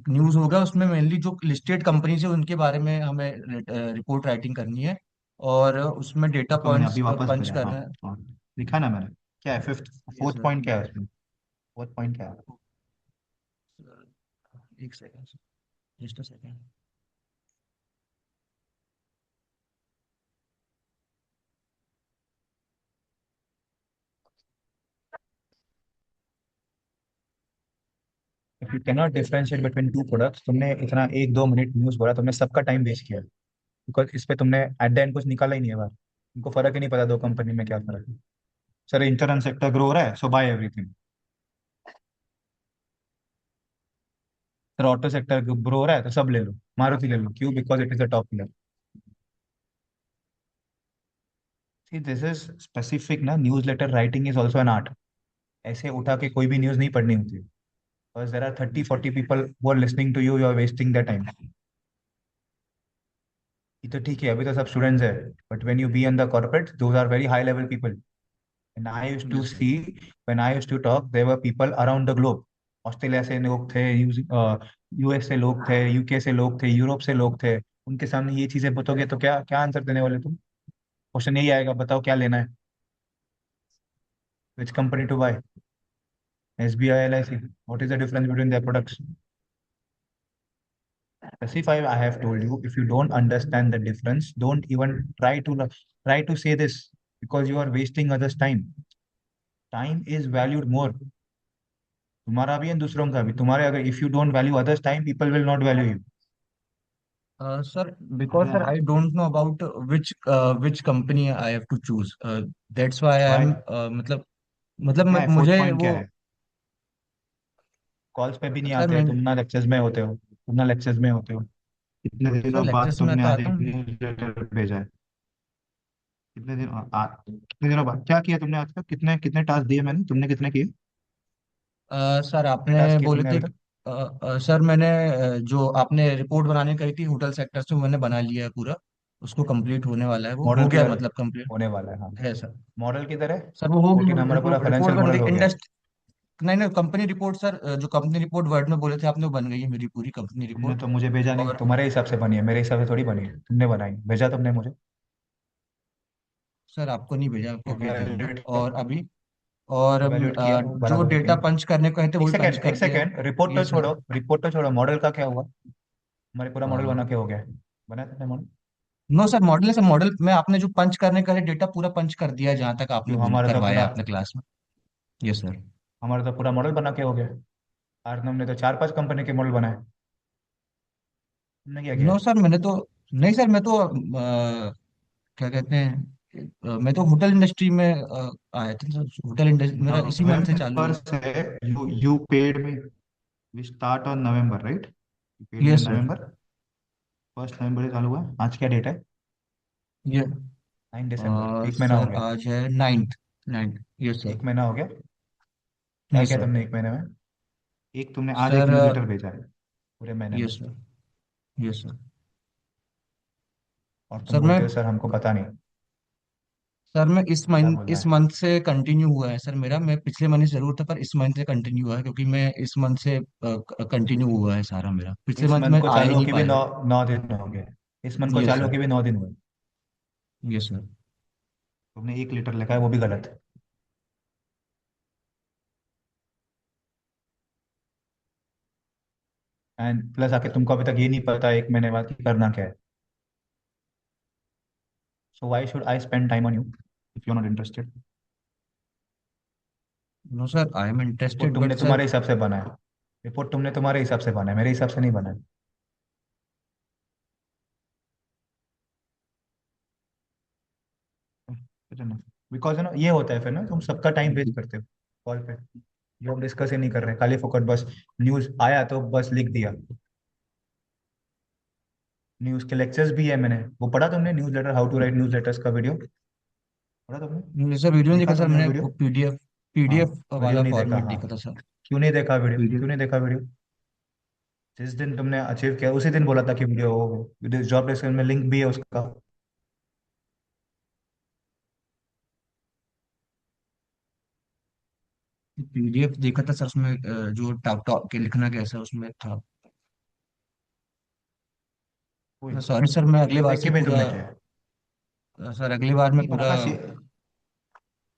न्यूज़ होगा उसमें मेनली जो लिस्टेड कंपनीज है उनके बारे में हमें रिपोर्ट राइटिंग करनी है, और उसमें डेटा तो मैंने पॉइंट्स अभी वापस पंच भेजा, करना हाँ है। हाँ, लिखा ना मैंने। क्या है फोर्थ सर, पॉइंट क्या है उसमें? फोर्थ पॉइंट क्या है? एक second, just a second. If you cannot differentiate between two products, तुमने इतना 1-2 मिनट न्यूज़ बोला, तुमने सबका टाइम वेस्ट किया, बिकॉज इस पे तुमने एट द एंड कुछ निकाला ही नहीं है बाहर। उनको फर्क ही नहीं पता दो कंपनी में क्या फर्क है। सर, इंश्योरेंस सेक्टर ग्रो हो रहा है, so by everything. Sir, auto sector grow हो रहा है तो सब ले लो, मारुति ले लो, क्यों? Because it is the top player. See, this is specific ना, news letter writing is also an art. ऐसे उठा के कोई भी न्यूज नहीं पढ़नी होती, because there are 30-40 people who are listening to you, you are wasting the time. ये तो ठीक है, अभी तो सब स्टूडेंट्स है, but when you be in the corporate, those are very high level people. And I used to Yes, sir. see, when I used to talk, there were people around the globe. Australia से लोग थे, US से लोग थे, UK से लोग थे, Europe से लोग थे। उनके सामने ये चीजें बताओगे तो क्या क्या आंसर देने वाले तुम? क्वेश्चन यही आएगा, बताओ क्या लेना है। Which company to buy? SBI, LIC. What is the difference between their products? Specify. I have told you. If you don't understand the difference, don't even try to say this because you are wasting others' time. Time is valued more. तुम्हारा भी and दूसरों का भी. तुम्हारे अगर if you don't value others' time, people will not value you. Sir, because sir, I don't know about which company I have to choose. That's why I am Why? मतलब क्या है? फोर्थ मुझे point वो क्या है? Calls पे भी नहीं सर आते, मैं तुम ना लेक्चर्स में होते हो, तुम ना लेक्चर्स में होते हो. कितने सर दिनों बाद लेक्चर्स में तुमने तो आज आता एक हूँ। न्यूज लेटर भेजा है? कितने दिनों बाद क्या किया तुमने आज तक? कितने कितने टास्क दिए मैंने? तुमने कितने किए? सर कितने आपने टास्क किए बोले तुमने थे अभी तक? सर मैंने जो आपने रिपोर्ट बनाने कही थी होटल सेक्टर से, वो मैंने बना लिया है पूरा। उसको कंप्लीट होने वाला है, वो हो मॉडल गया है, किधर है? मतलब कंप्लीट होने वाला है, हाँ. है सर। मॉडल किधर है? सर वो हो गया 14 हमारा पूरा रिपोर्ट, रिपोर्ट फाइनेंशियल बन मॉडल गई हो गया. नहीं नहीं, कंपनी रिपोर्ट सर, जो कंपनी रिपोर्ट वर्ड में बोले थे आपने, वो बन गई है मेरी पूरी कंपनी तुमने रिपोर्ट। तो मुझे भेजा नहीं, और तुम्हारे हिसाब से बनी है, मेरे हिसाब से थोड़ी बनी है. तुमने बनाई, भेजा तुमने मुझे. सर आपको नहीं भेजा, आपको भेज दिया मैंने। इवेल्युएट किया. और अभी और इवेल्युएट किया वो जो बराबर है कि डेटा नहीं? पंच करने को है थे, वो एक भी पंच सेकेंड, कर एक दिया है। सेकेंड, रिपोर्ट ये तो सर। छोड़ो, रिपोर्ट तो छोड़ो, मॉडल का क्या हुआ? हमारे पूरा मॉडल बना के हो गया? बना तुमने मॉडल? नो सर, मॉडल है सर, मॉडल में आपने जो पंच करने का है डेटा पूरा पंच कर दिया है, जहां तक आपने क्यों? हमारा तो करवाया पूरा, है आपने क्लास में। ये सर। हमारा तो पूरा मॉडल बना के हो गया. आर्नव ने तो 4-5 कंपनी के मॉडल बनाए. तुमने क्या किया नो है? सर, मैंने तो नहीं सर, मैं तो क्या कहते हैं, मैं तो होटल इंडस्ट्री में आया था सर। होटल इंडस्ट्री मेरा इसी मंथ से चालू नवंबर हुआ। से you paid me. We start on November, right? You paid me ये ऑन सर। नवंबर. 1 नवंबर से चालू हुआ. आज क्या डेट है? ये 9 दिसंबर. एक महीना हो सर गया. आज है नाइन्थ। नाइन्थ। ये सर। एक महीना हो गया. क्या ये किया सर। तुमने एक महीने में? एक तुमने आज एक सर न्यूज़ लेटर भेजा है पूरे महीने ये में. सर। ये सर। और तुम सर मैं बोलते हो सर हमको पता नहीं. सर मैं क्या बोलना इस है? मंथ से कंटिन्यू हुआ है सर मेरा। मैं पिछले महीने से जरूर था, पर इस मंथ से कंटिन्यू हुआ है, क्योंकि मैं इस मंथ से कंटिन्यू हुआ है सारा मेरा। पिछले इस मंथ मंथ में को आ ही चालू नहीं होके भी पाया। 9 दिन हो गए. इस मंथ को ये चालू सर। होके भी 9 दिन हुए. ये सर। तुमने 1 लीटर लिखा है, वो भी गलत है. एंड प्लस आके तुमको अभी तक ये नहीं पता 1 महीने बाद कि करना क्या है. So why should I spend time on you if you are not interested? No sir, I am report interested, तुमने बट सर तुम्हारे हिसाब से बना है. रिपोर्ट तुमने तुम्हारे हिसाब से बना है, मेरे हिसाब से नहीं बना है. बिकॉज है ना, ये होता है फिर ना, तुम सबका टाइम वेस्ट करते हो कॉल पे. जो हम डिस्कस ही नहीं कर रहे, खाली फोकट बस. न्यूज आया तो बस लिख दिया. न्यूज के लेक्चर्स भी है, मैंने वो पढ़ा. तुमने newsletter, how to write newsletters का वीडियो पढ़ा तुमने? ये सर वीडियो नहीं देखा देखा सर, तुमने मैंने वीडियो? वो पीडीएफ हाँ. पीडीएफ वीडियो वाला नहीं देखा, फॉर्मेट हाँ. देखा था सर। क्यों नहीं देखा वीडियो? क्यों पीडीएफ। नहीं देखा वीडियो? जिस दिन तुमने अचीव किया उसी दिन बोला था कि वीडियो हो. जॉब डिस्क्रिप्शन में लिंक भी है उसका. पीडीएफ देखा था सर, उसमें जो टॉप टॉप के लिखना कैसा उसमें था। वही. सॉरी सर, मैं अगली तो बार देख से के भी पूरा तुमने किया है. सर अगली बार में नहीं पूरा। बनाना चाहिए.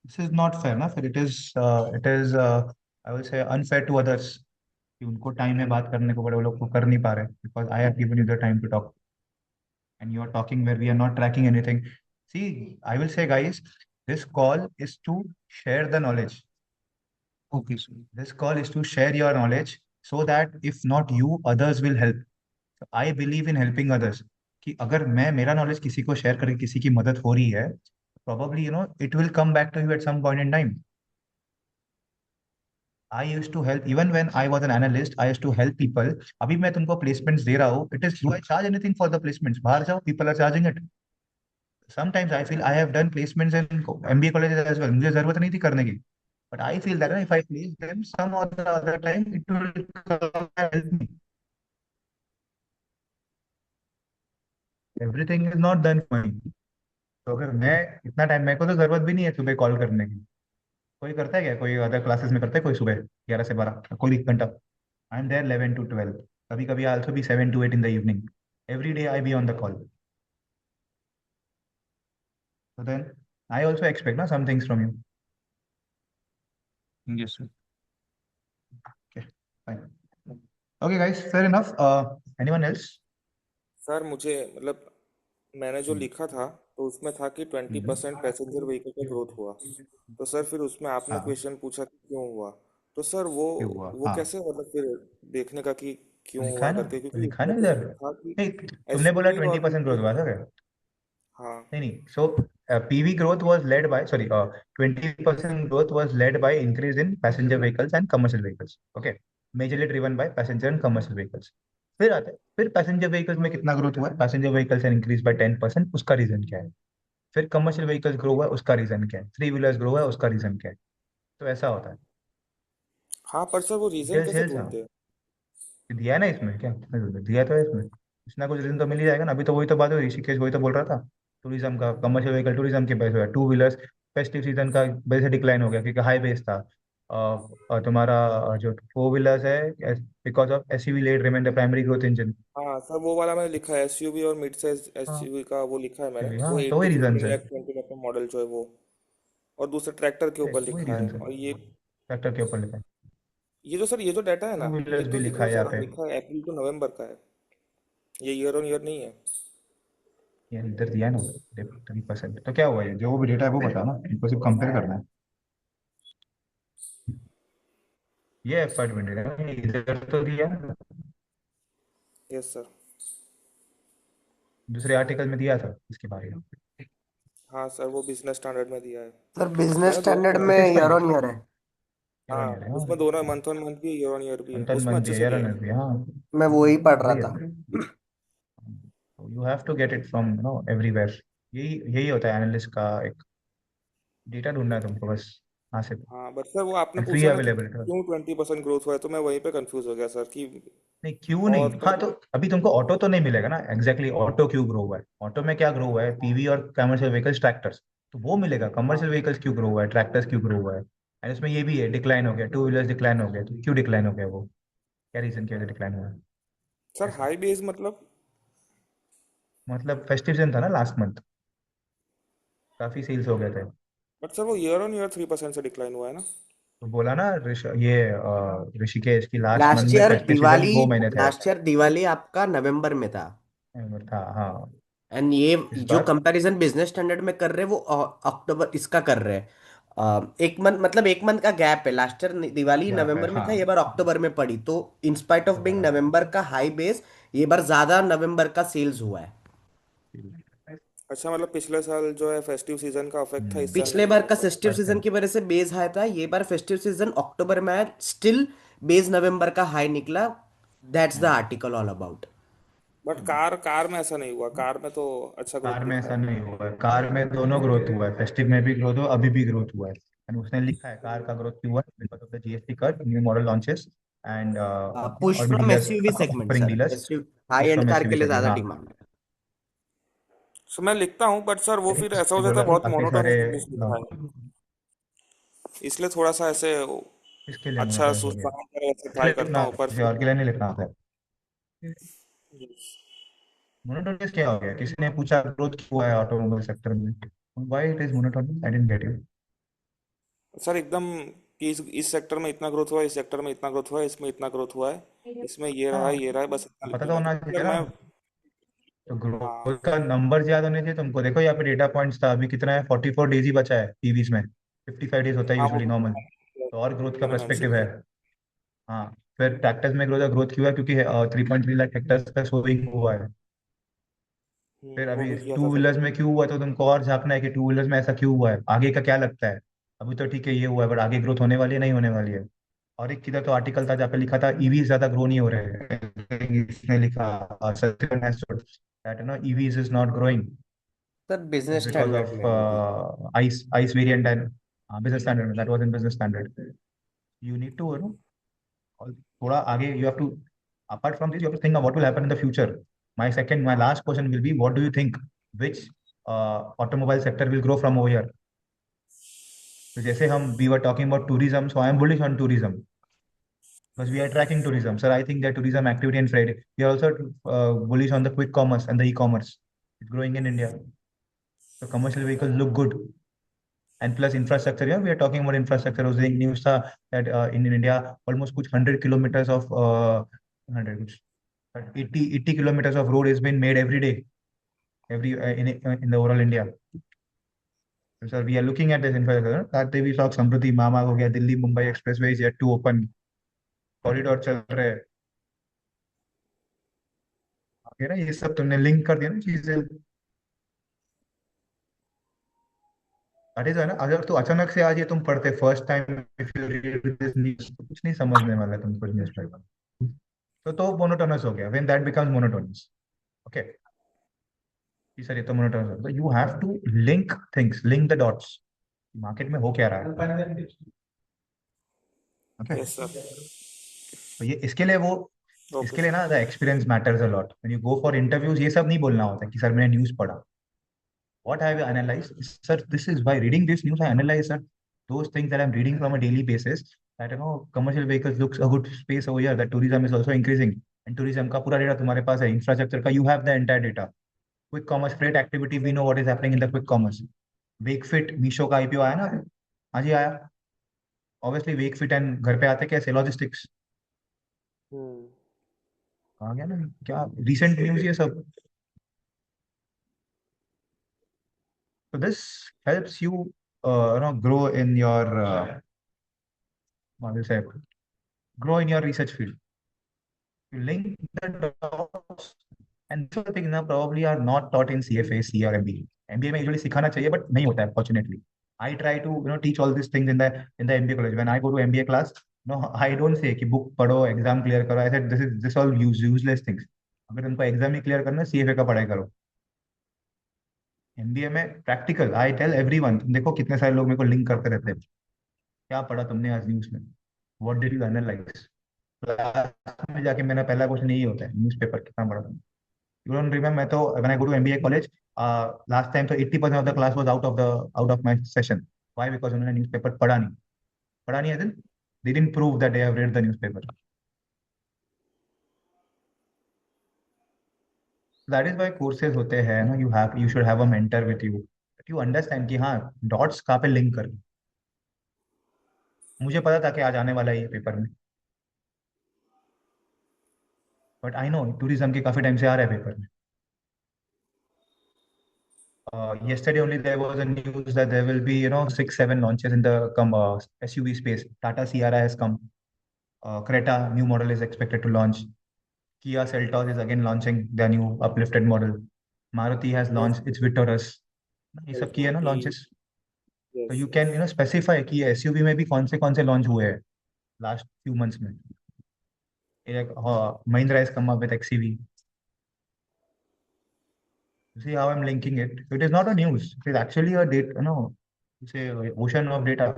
दिस इज नॉट फेयर ना फिर. It is I will say unfair to others कि उनको टाइम है बात करने को, बड़े वो लोग को कर नहीं पा रहे because I have given you the time to talk and you are talking where we are not tracking anything. See, I will say, guys, this call is to share the knowledge. Okay sir. This call is to share your knowledge so that if not you, others will help. So I believe in helping others. कि अगर मैं मेरा knowledge किसी को share करके किसी की मदद हो रही है, probably it will come back to you at some point in time. I used to help even when I was an analyst. I used to help people. अभी मैं तुमको placements दे रहा हूँ. It is, do I charge anything for the placements? बाहर जाओ, people are charging it. Sometimes I feel I have done placements in MBA colleges as well. मुझे जरूरत नहीं थी करने की. But I feel that if I place them some or the other time, it will come and help me. Everything is not done for me. तो अगर मैं इतना टाइम, मेरे को तो जरूरत भी नहीं है सुबह कॉल करने की. कोई करता है क्या? कोई अदर क्लासेस में करता है कोई सुबह 11 से 12, कोई 1 घंटा? I am there 11 to 12. कभी कभी I also be 7 to 8 in the evening. Every day I be on the call. So then I also expect ना some things from you. Yes, sir. Okay, fine. Okay, guys, fair enough. Anyone else? Sir मुझे मतलब मैंने जो लिखा था तो उसमें था कि 20% पैसेंजर व्हीकल का ग्रोथ हुआ। तो सर फिर उसमें आपने हाँ, क्वेश्चन पूछा कि क्यों हुआ। तो सर वो क्यों हुआ? वो हाँ, कैसे मतलब फिर देखने का कि क्यों लिखा हुआ है ना, करके, क्योंकि लिखा है ना उसमें तो इधर। था कि नहीं, तुमने बोला एसयूवी और 20% ग्रोथ मिड। हुआ था क्या? हाँ। नहीं नहीं, so PV growth was led by, sorry, 20% growth was led by increase in passenger vehicles and commercial vehicles. Okay, majorly driven by passenger and commercial vehicles. फिर पैसेंजर व्हीकल्स में कितना ग्रोथ हुआ है? पैसेंजर व्हीकल्स इंक्रीज बाय 10%, उसका reason क्या है? फिर commercial vehicles grow हुआ है, उसका रीजन क्या है? थ्री व्हीलर्स ग्रो हुआ है, उसका रीजन क्या है? तो ऐसा होता है। हाँ पर सर वो रीजन रिटेल कैसे सेल्स ढूंढते हैं? दिया है ना इसमें, क्या कितना दिया तो है इसमें। कुछ ना कुछ रीजन तो मिल ही जाएगा ना। अभी तो वही तो बात हुई, ऋषिकेश वही तो बोल रहा था। टूरिज्म का, कमर्शियल व्हीकल टूरिज्म के बेस हुआ, टू व्हीलर्स फेस्टिव सीजन का वजह से डिक्लाइन हो गया क्योंकि हाई बेस था। और तुम्हारा जो फोर व्हीलर्स है, because of SUV let remain the primary growth engine. हाँ सर वो वाला मैंने लिखा है, एसयूवी और मिड साइज हाँ, एसयूवी का वो लिखा है मैंने, वो हाँ, तो वही 80 रीजन 15 है। लाख 20 लाख का मॉडल जो है वो। और दूसरे ट्रैक्टर के ऊपर वही लिखा रीजन है। है, और ये फैक्टर के ऊपर लिखा है। ये जो सर ये जो डाटा है टू ना, ये व्हीलर्स भी तो लिखा देखो है यहाँ सर पे। लिखा है अप्रैल टू नवंबर का है, ये ईयर ऑन ईयर नहीं है। ये इधर दिया है ना, 3%। तो क्या हुआ? ये जो भी डेटा है वो बता ना, इनको सिर्फ कंपेयर करना है। ये एफर्ट है, इधर तो दिया है। Yes sir. दूसरे आर्टिकल में दिया था इसके बारे में। हाँ सर वो बिजनेस स्टैंडर्ड में दिया है। सर बिजनेस मैंने दोनों स्टैंडर्ड पढ़ा में था। Six year month on year है। ईयर ऑन ईयर हाँ है, हाँ। उसमें दोनों मंथ ऑन मंथ भी ईयर ऑन ईयर भी है, मंथन उसमें मंथ अच्छे भी है, से ईयर दिया ऑन है। ईयर भी है, हाँ। मैं वही पढ़ रहा वही था। है। You have to get it from everywhere. यही यही होता है एनालिस्ट का एक, डेटा ढूंढना है तुमको बस। हाँ से। हाँ बट सर वो आपने फ्री पूछा ना कि अवेलेबिलिटी। क्यों 20% ग्रोथ हुआ है, तो मैं वहीं पे कंफ्यूज हो गया सर कि नहीं, क्यों नहीं? और हाँ, तो तो अभी तुमको ऑटो तो नहीं मिलेगा ना एग्जैक्टली ऑटो क्यों ग्रो हुआ है, ऑटो में क्या ग्रो हुआ है? पीवी और कमर्शियल व्हीकल्स, ट्रैक्टर्स। तो वो मिलेगा। हाँ कमर्शियल व्हीकल्स क्यों ग्रो हुआ है, ट्रैक्टर्स क्यों ग्रो हुआ है? एंड इसमें ये भी है, डिक्लाइन हो गया, टू व्हीलर्स डिक्लाइन हो गया। तो क्यों डिक्लाइन हो गया वो? क्या रीजन की वजह डिक्लाइन हुआ है? सर ऐसा, हाई बेस मतलब। मतलब फेस्टिव सीजन था ना लास्ट मंथ, काफी सेल्स हो गए थे। बट सर वो ईयर ऑन ईयर 3% से डिक्लाइन हुआ है ना। तो बोला ना ऋषिकेश की लास्ट लास्ट मंथ में ईयर फेस्टिव सीजन दिवाली 2 महीने थे। लास्ट ईयर दिवाली आपका नवंबर में था। था, हाँ। एंड ये इस जो बार कंपैरिजन बिजनेस स्टैंडर्ड में कर रहे हैं वो अक्टूबर इसका कर रहे हैं। एक मंथ मतलब एक मंथ का गैप है। लास्ट ईयर दिवाली गैप है, नवंबर में हाँ। था, ये बार अक्टूबर में पड़ी, तो इन स्पाइट ऑफ बिंग दोबारा नवंबर का हाई बेस ये बार ज्यादा नवंबर का सेल्स हुआ है। अच्छा मतलब पिछले साल जो है फेस्टिव सीजन का अफेक्ट था, इस साल पिछले नहीं बार हुआ का था। फेस्टिव सीजन की वजह से बेस हाई था, ये बार फेस्टिव सीजन अक्टूबर में आया, स्टिल बेस नवंबर का हाई निकला। That's the article all about. But car car में ऐसा नहीं हुआ, कार में तो अच्छा ग्रोथ कार में दिखा ऐसा है। नहीं हुआ है, कार में दोनों ग्रोथ हुआ है, फेस्टिव में भी ग्रोथ हुआ, अभी भी ग्रोथ हुआ है। एंड उसने लिखा है कार का ग्रोथ क्यों हुआ है, because of the GST cut, new model launches and push और भी from dealers, SUV segment offering sir, dealers. SUV high push and from car के एसयूवी लिए सेगमेंट, ज्यादा हाँ। डिमांड है। सो मैं लिखता हूँ बट सर वो फिर ऐसा हो जाता बोला है, कि बहुत काफी सारे मोनोटोनस इंग्लिश लिखा है, इसलिए थोड़ा सा ऐसे इसके लिए अच्छा मोनोटोन हो गया। सुनना ऐसे इसके ट्राई लिए करता लिखना हूँ आता है पर मुझे, फिर। और के लिए नहीं लिखना आता है। मोनोटोनियस क्या हो गया? किसी ने पूछा ग्रोथ क्यों हुआ है ऑटोमोबाइल सेक्टर में, why it is monotonous? I didn't get you. Sir एकदम कि इस सेक्टर में इतना ग्रोथ हुआ है, इस सेक्टर में इतना ग्रोथ हुआ है, इसमें इतना ग्रोथ हुआ है, इसमें ये रहा हाँ, है ये रहा है, बस इतना लिख पता तो देना होना क्योंकि चाहिए अगर ना। मैं। तो ग्रोथ हाँ। का नंबर याद होने चाहिए तुमको। देखो यहाँ पे डेटा पॉइंट्स था, अभी कितना है? 44 डेज ही बचा है पीवीज में। 55 डेज होता है हाँ वो यूजुअली नॉर्मल। तो और ग्रोथ का मैंने मेंशन पर्सपेक्टिव है। किया। हाँ। फिर ट्रैक्टर्स में ग्रोथ ग्रोथ क्यों है? क्योंकि 3.3 लाख हेक्टर्स का सोइंग हुआ है। फिर वो अभी भी किया था टू सर। व्हीलर्स में क्यों हुआ, तो तुमको और झांकना है कि टू व्हीलर्स में ऐसा क्यों हुआ है, आगे का क्या लगता है? अभी तो ठीक है ये हुआ है, बट आगे ग्रोथ होने वाली है नहीं होने वाली है? और एक किधर तो आर्टिकल था जहाँ पे लिखा था ईवी ज्यादा ग्रो नहीं हो रहे हैं, इसने लिखा that EVs is not growing sir Business because Standard of में वो भी। ICE variant and Business Standard, that was in Business Standard. You need to और थोड़ा आगे you have to, apart from this you have to think of what will happen in the future. My last question will be, what do you think, which automobile sector will grow from over here? तो जैसे हम we were talking about tourism, so I am bullish on tourism because we are tracking tourism. Sir, I think that tourism activity in Friday. We are also bullish on the quick commerce and the e-commerce. It's growing in India. So commercial vehicles look good. And plus infrastructure, yeah, we are talking about infrastructure. उस दिन news था that in India almost कुछ 100 kilometers of 100 कुछ 80 kilometers of road is been made every day, every in the overall India. So sir, we are looking at this infrastructure. That day we saw Samruddhi Mama हो गया, Delhi Mumbai expressway is yet to open, corridor चल रहे हैं। आगे ना ये सब तुमने लिंक कर दिया ना चीजें। अरे जो है ना, अगर तो अचानक से आज ये तुम पढ़ते first time if you read this news, तो कुछ नहीं समझने वाला है तुमको न्यूज पेपर। तो मोनोटोनस हो गया, when that becomes monotonous. Okay, sir ये तो मोनोटोनस हो गया, you have to link things, link the dots, market में हो क्या रहा है। Okay, yes sir. तो ये इसके लिए वो, ओके इसके लिए ना the experience matters a lot when you go for interviews. ये सब नहीं बोलना होता है कि सर मैंने न्यूज पढ़ा, what have you analyzed? Sir, this is by reading this news, I analyze, sir, those things that I'm reading from a daily basis, that commercial vehicles looks a good space over here, that tourism is also increasing, and tourism का पूरा data तुम्हारे पास है, infrastructure का you have the entire data, quick commerce freight activity, we know what is happening in the quick commerce, Wakefit, Meesho का IPO आया ना, हाँ जी आया, obviously Wakefit and घर पे आते कैसे logistics, आ गया ना क्या recent news ये सब। So this helps you, grow in your, what do you say, grow in your research field. You link the dots, and these are the things now probably are not taught in CFA, C or MBA. MBA में usually सिखाना चाहिए, but नहीं होता है, fortunately. I try to teach all these things in the MBA college. When I go to MBA class, no, I don't say कि book पढ़ो, exam clear करो. I said this all useless things. अगर तुमको exam ही clear करना है, CFA का पढ़ाई करो। MBA में प्रैक्टिकल, आई टेल एवरीवन, तुम देखो कितने सारे लोग मेरे को लिंक करते रहते हैं, क्या पढ़ा तुमने आज न्यूज में, what did you analyse. Class में जाके मेरा पहला क्वेश्चन यही होता है, न्यूज़पेपर कितना पढ़ा तुमने। यू डोंट रिमेम्बर, मैं तो when I go to MBA college last time तो 80% of the class was out of my session. Why? Because उन्होंने न्यूज़पेपर पढ़ा नहीं है, then they didn't prove that they have read the newspaper. That is why courses होते हैं ना, you should have a mentor with you, you understand कि हाँ dots कहाँ पे लिंक कर। मुझे पता था कि आज आने वाला है ये पेपर में, बट आई नो टूरिज्म के काफी टाइम से आ रहा है पेपर में। Yesterday only there was a news that there will be 6-7 launches in the SUV space. Tata Sierra has come. Creta new model is expected to launch. Kia Seltos is again launching their new uplifted model. Maruti has yes launched its Victoras. ये सब किए ना Maruti. launches. तो yes you can specify कि SUV में भी कौन से launch हुए हैं last few months में. एक Mahindra has come up with XCV. You see how I'm linking it? So it is not a news. It is actually a data, say ocean of data.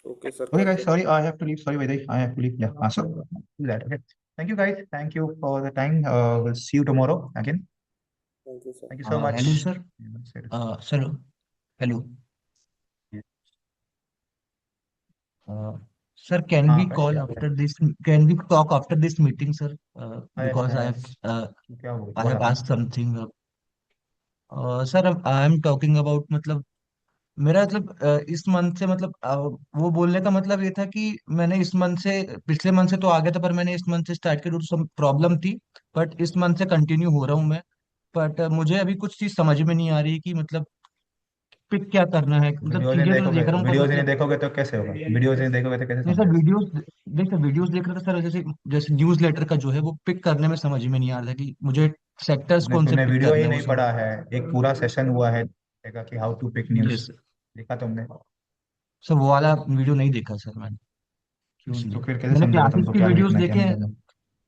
Okay sir, Okay, करते guys. हैं। Sorry, I have to leave. Sorry, Vaidehi, I have to leave. Yeah, so do that. Okay. Thank you, guys. Thank you for the time. We'll see you tomorrow again. Thank you sir. Thank you so much. Hello sir. Yeah, sir hello sir, can हाँ we Akash, call क्या बोल after this? Can we talk after this meeting, sir? रहे हैं? Because yes yes, क्या I बोला have आपने? asked something. Sir, I am talking about मतलब मेरा मतलब इस मंथ से मतलब वो बोलने का मतलब ये था कि मैंने इस मंथ से पिछले मंथ से तो आ गया था, पर मैंने इस मंथ से स्टार्ट किया, सम प्रॉब्लम थी, बट इस मंथ से कंटिन्यू हो रहा हूँ मैं। बट मुझे अभी कुछ चीज समझ में नहीं आ रही कि मतलब पिक क्या करना है, मतलब वीडियोज नहीं चीजें तो देखोगे, देख रहा हूँ पर वीडियोज नहीं मतलब देखोगे तो कैसे होगा, वीडियोज नहीं देखोगे तो कैसे नहीं सर समझोगे। वीडियोस, देखिए वीडियोस देख रहा था सर, जैसे जैसे न्यूज लेटर का जो है वो पिक करने में समझ में नहीं आ रहा था कि मुझे सेक्टर्स तूने कौन से तूने पिक वीडियो करने ही हैं वो नहीं सब। पढ़ा है, एक पूरा सेशन हुआ है देखा कि how to pick news, yes देखा तुमने? सर, वो वाला वीडियो नहीं देखा सर मैंने, क्यों? तो इसलिए फिर कैसे मैंने समझेगा क्लासेस तुमको की क्या वीडियोस लिखना है क्या देखे नहीं हैं, करना।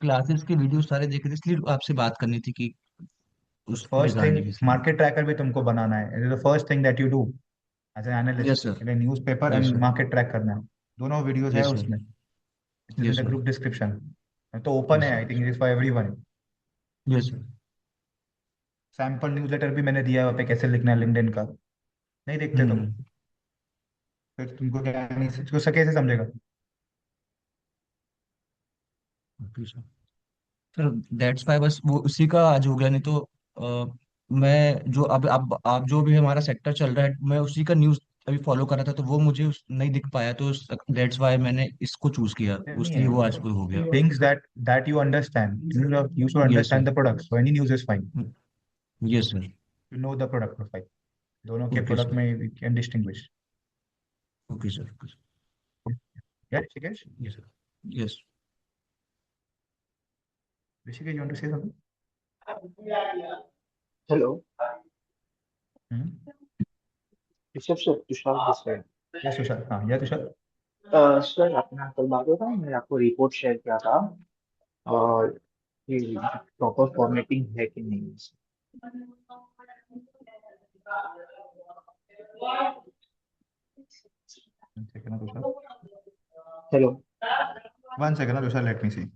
क्लासेस की वीडियो सारे देखे थे, इसलिए आपसे बात करनी थी कि तो उसके फर्स्ट थिंग, रिगार्डिंग, इसलिए। मार्केट ट्रैकर भी तुमको बनाना है, it is the first thing that you do as an yes analyst. Sir. Newspaper yes and sir. Market track करना है, दोनों वीडियोज है यस सर। उसमें, it is in yes the sir. Group description. तो open yes है, sir. I think it is for everyone. Yes sir. Sample newsletter भी मैंने दिया है वहाँ पे, कैसे लिखना है लिंक्डइन का, नहीं देखते तुम, हम्म। फिर तुमको क्या नहीं कैसे समझेगा। Okay sir. Sir that's why बस वो उसी का आज हो गया, नहीं तो मैं जो अब आप जो भी हमारा सेक्टर चल रहा है, मैं उसी का न्यूज़ अभी फॉलो कर रहा था, तो वो मुझे नहीं दिख पाया, तो दैट्स वाई मैंने इसको चूज किया, नहीं इसलिए वो आज है, को हो गया। things that you understand. You should yes sir. understand the products. So any news is fine. Yes sir. You know the product profile. दोनों के ओके प्रोडक्ट सर। में we can distinguish. Okay sir. Yeah, Rishikesh? Yes sir. Yes. Rishikesh, you want to say something? Hello, Hmm? Rishabh sir, Tushar this side. Yes, Tushar. हाँ, yeah, Tushar. Sir, अपना कल बात होता है, मैंने आपको रिपोर्ट शेयर किया था, और ये प्रॉपर फॉर्मेटिंग है कि नहीं। One second, Tushar. Hello. 1 second, Tushar. Let me see.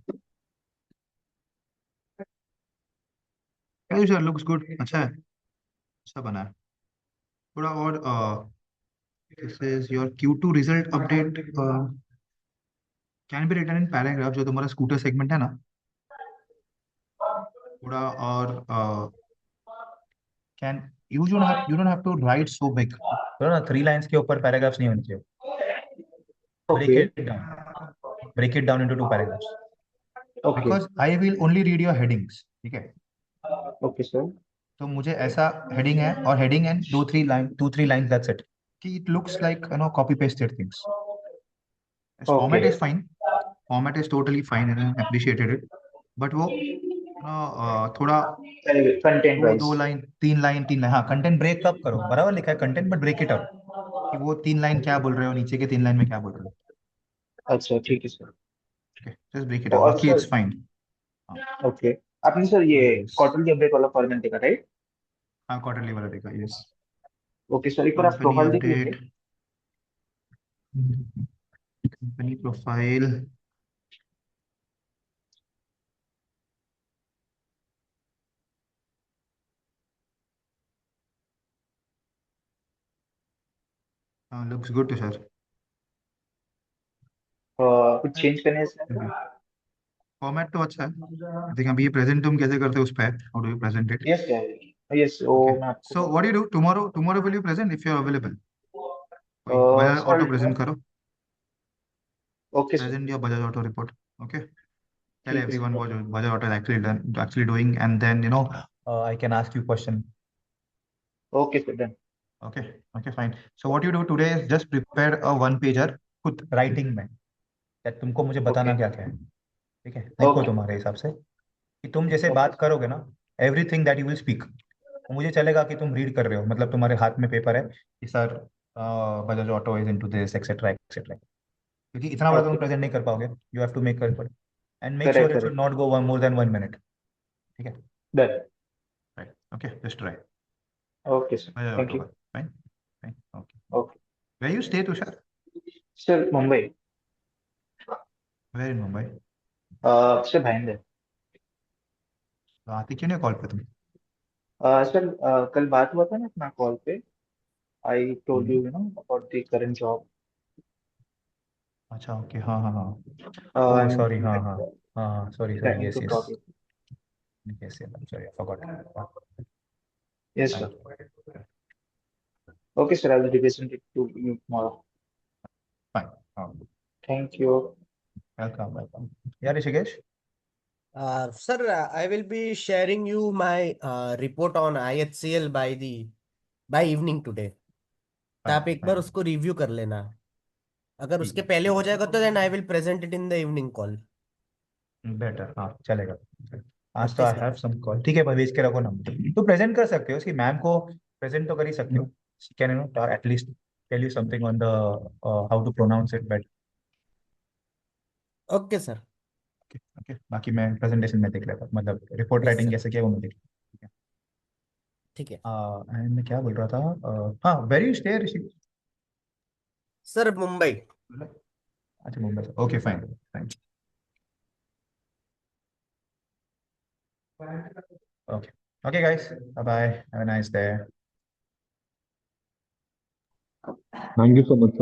Yeah, Tushar looks good. अच्छा है, अच्छा बना है। थोड़ा और this is your Q2 result update. Can be written in paragraph. जो तुम्हारा स्कूटर सेगमेंट है ना, थोड़ा और can you don't have to write so big. तो ना 3 lines के ऊपर पैराग्राफ्स नहीं होने चाहिए. Break okay it down. Break it down into 2 paragraphs. Okay Because I will only read your headings. ठीक है, ओके सर। तो मुझे ऐसा हेडिंग है और heading and 2-3 line that's it, कि it looks like copy pasted things. Okay format is totally fine and appreciated it, but वो थोड़ा कंटेंट दो वाइज। दो लाइन 3 लाइन 3 लाइन, हाँ कंटेंट ब्रेक अप करो, बराबर लिखा है content but break it up, कि वो 3 लाइन क्या बोल रहे हो, नीचे के 3 लाइन में क्या बोल रहे हो. अच्छा, ठीक है sir. Okay, just break it up, और बाकी सर, इट्स फाइन. हाँ, ओके, आपने सर ये yes. क्वार्टरली अपडेट वाला फॉर्मेट देखा, राइट? हाँ, क्वार्टरली वाला देखा, यस. ओके सर, एक बार आप कंपनी प्रोफाइल देख लीजिए। Update, company profile. हाँ, लुक्स गुड सर. कुछ चेंज करने हैं सर? फॉर्मेट तो अच्छा है. देखिए अभी ये प्रेजेंट तुम कैसे करते हो उस पे, how do you present it. Yes sir, yes, वो ओके, मैं आपको so what you do tomorrow will you present if you are available. कोई बजाज सर। ऑटो प्रेजेंट करो, okay sir, present your Bajaj auto report. Okay, tell ठीक है everyone sir. what bajaj auto is actually doing, and then I can ask you question. Okay sir, done. Okay, okay, fine. So what you do today is just prepare a one pager खुद writing में, that तुमको मुझे okay बताना क्या क्या है. ठीक है, लिखो ओके तुम्हारे हिसाब से, कि तुम जैसे ओके बात करोगे ना, everything that you will speak, मुझे चलेगा कि तुम रीड कर रहे हो, मतलब तुम्हारे हाथ में पेपर है कि sir Bajaj auto is into this etcetera etcetera. क्योंकि इतना बड़ा तुम ओके। प्रेजेंट नहीं कर पाओगे, you have to make report and make sure correct it should correct. Not go more than 1 minute. ठीक है, done. Right, okay, just try. Okay sir, Bajaj thank auto you. का, fine, fine, okay. Okay where you stay Tushar? Sir, Mumbai. Where in Mumbai? Sir, Bhayander. आती क्यों नहीं call पे तुम? Sir, कल बात हुआ था ना अपना कॉल पे। I told hmm, you, about the current job. अच्छा, ओके, हाँ हाँ हाँ. आई ओह एम सॉरी, हाँ हाँ. हाँ, sorry sorry, planning yes to yes. talk you. Yes yes, sorry, I forgot. Yes, sir. Okay, sir, I will represent it to you tomorrow. Fine, हाँ. Thank you. Welcome welcome. यार Rishikesh, Sir, I will be sharing you my report on IHCL by evening today. तो fine आप एक बार fine, उसको review कर लेना. अगर ठीक उसके है, पहले ठीक हो है. जाएगा तो then I will present it in the evening call. Better, हाँ चलेगा. आज तो okay I sir. Have some call. ठीक है, पर भेज के रखो ना. तो प्रेजेंट कर सकते हो उसकी मैम को, प्रेजेंट तो कर ही सकते हो. Can at least tell you something on the how to pronounce it better. Okay sir. Okay okay, बाकी मैं प्रेजेंटेशन में देख लेता हूँ, मतलब रिपोर्ट यस राइटिंग सर. कैसे किया वो मैं देख लेता हूँ. ठीक ठीक है है. एंड मैं क्या बोल रहा था, हाँ, very stay Rishi. Sir. Mumbai. अच्छा, मुंबई से, okay, fine fine. Okay okay guys, bye bye, have a nice day. Thank you so much, sir.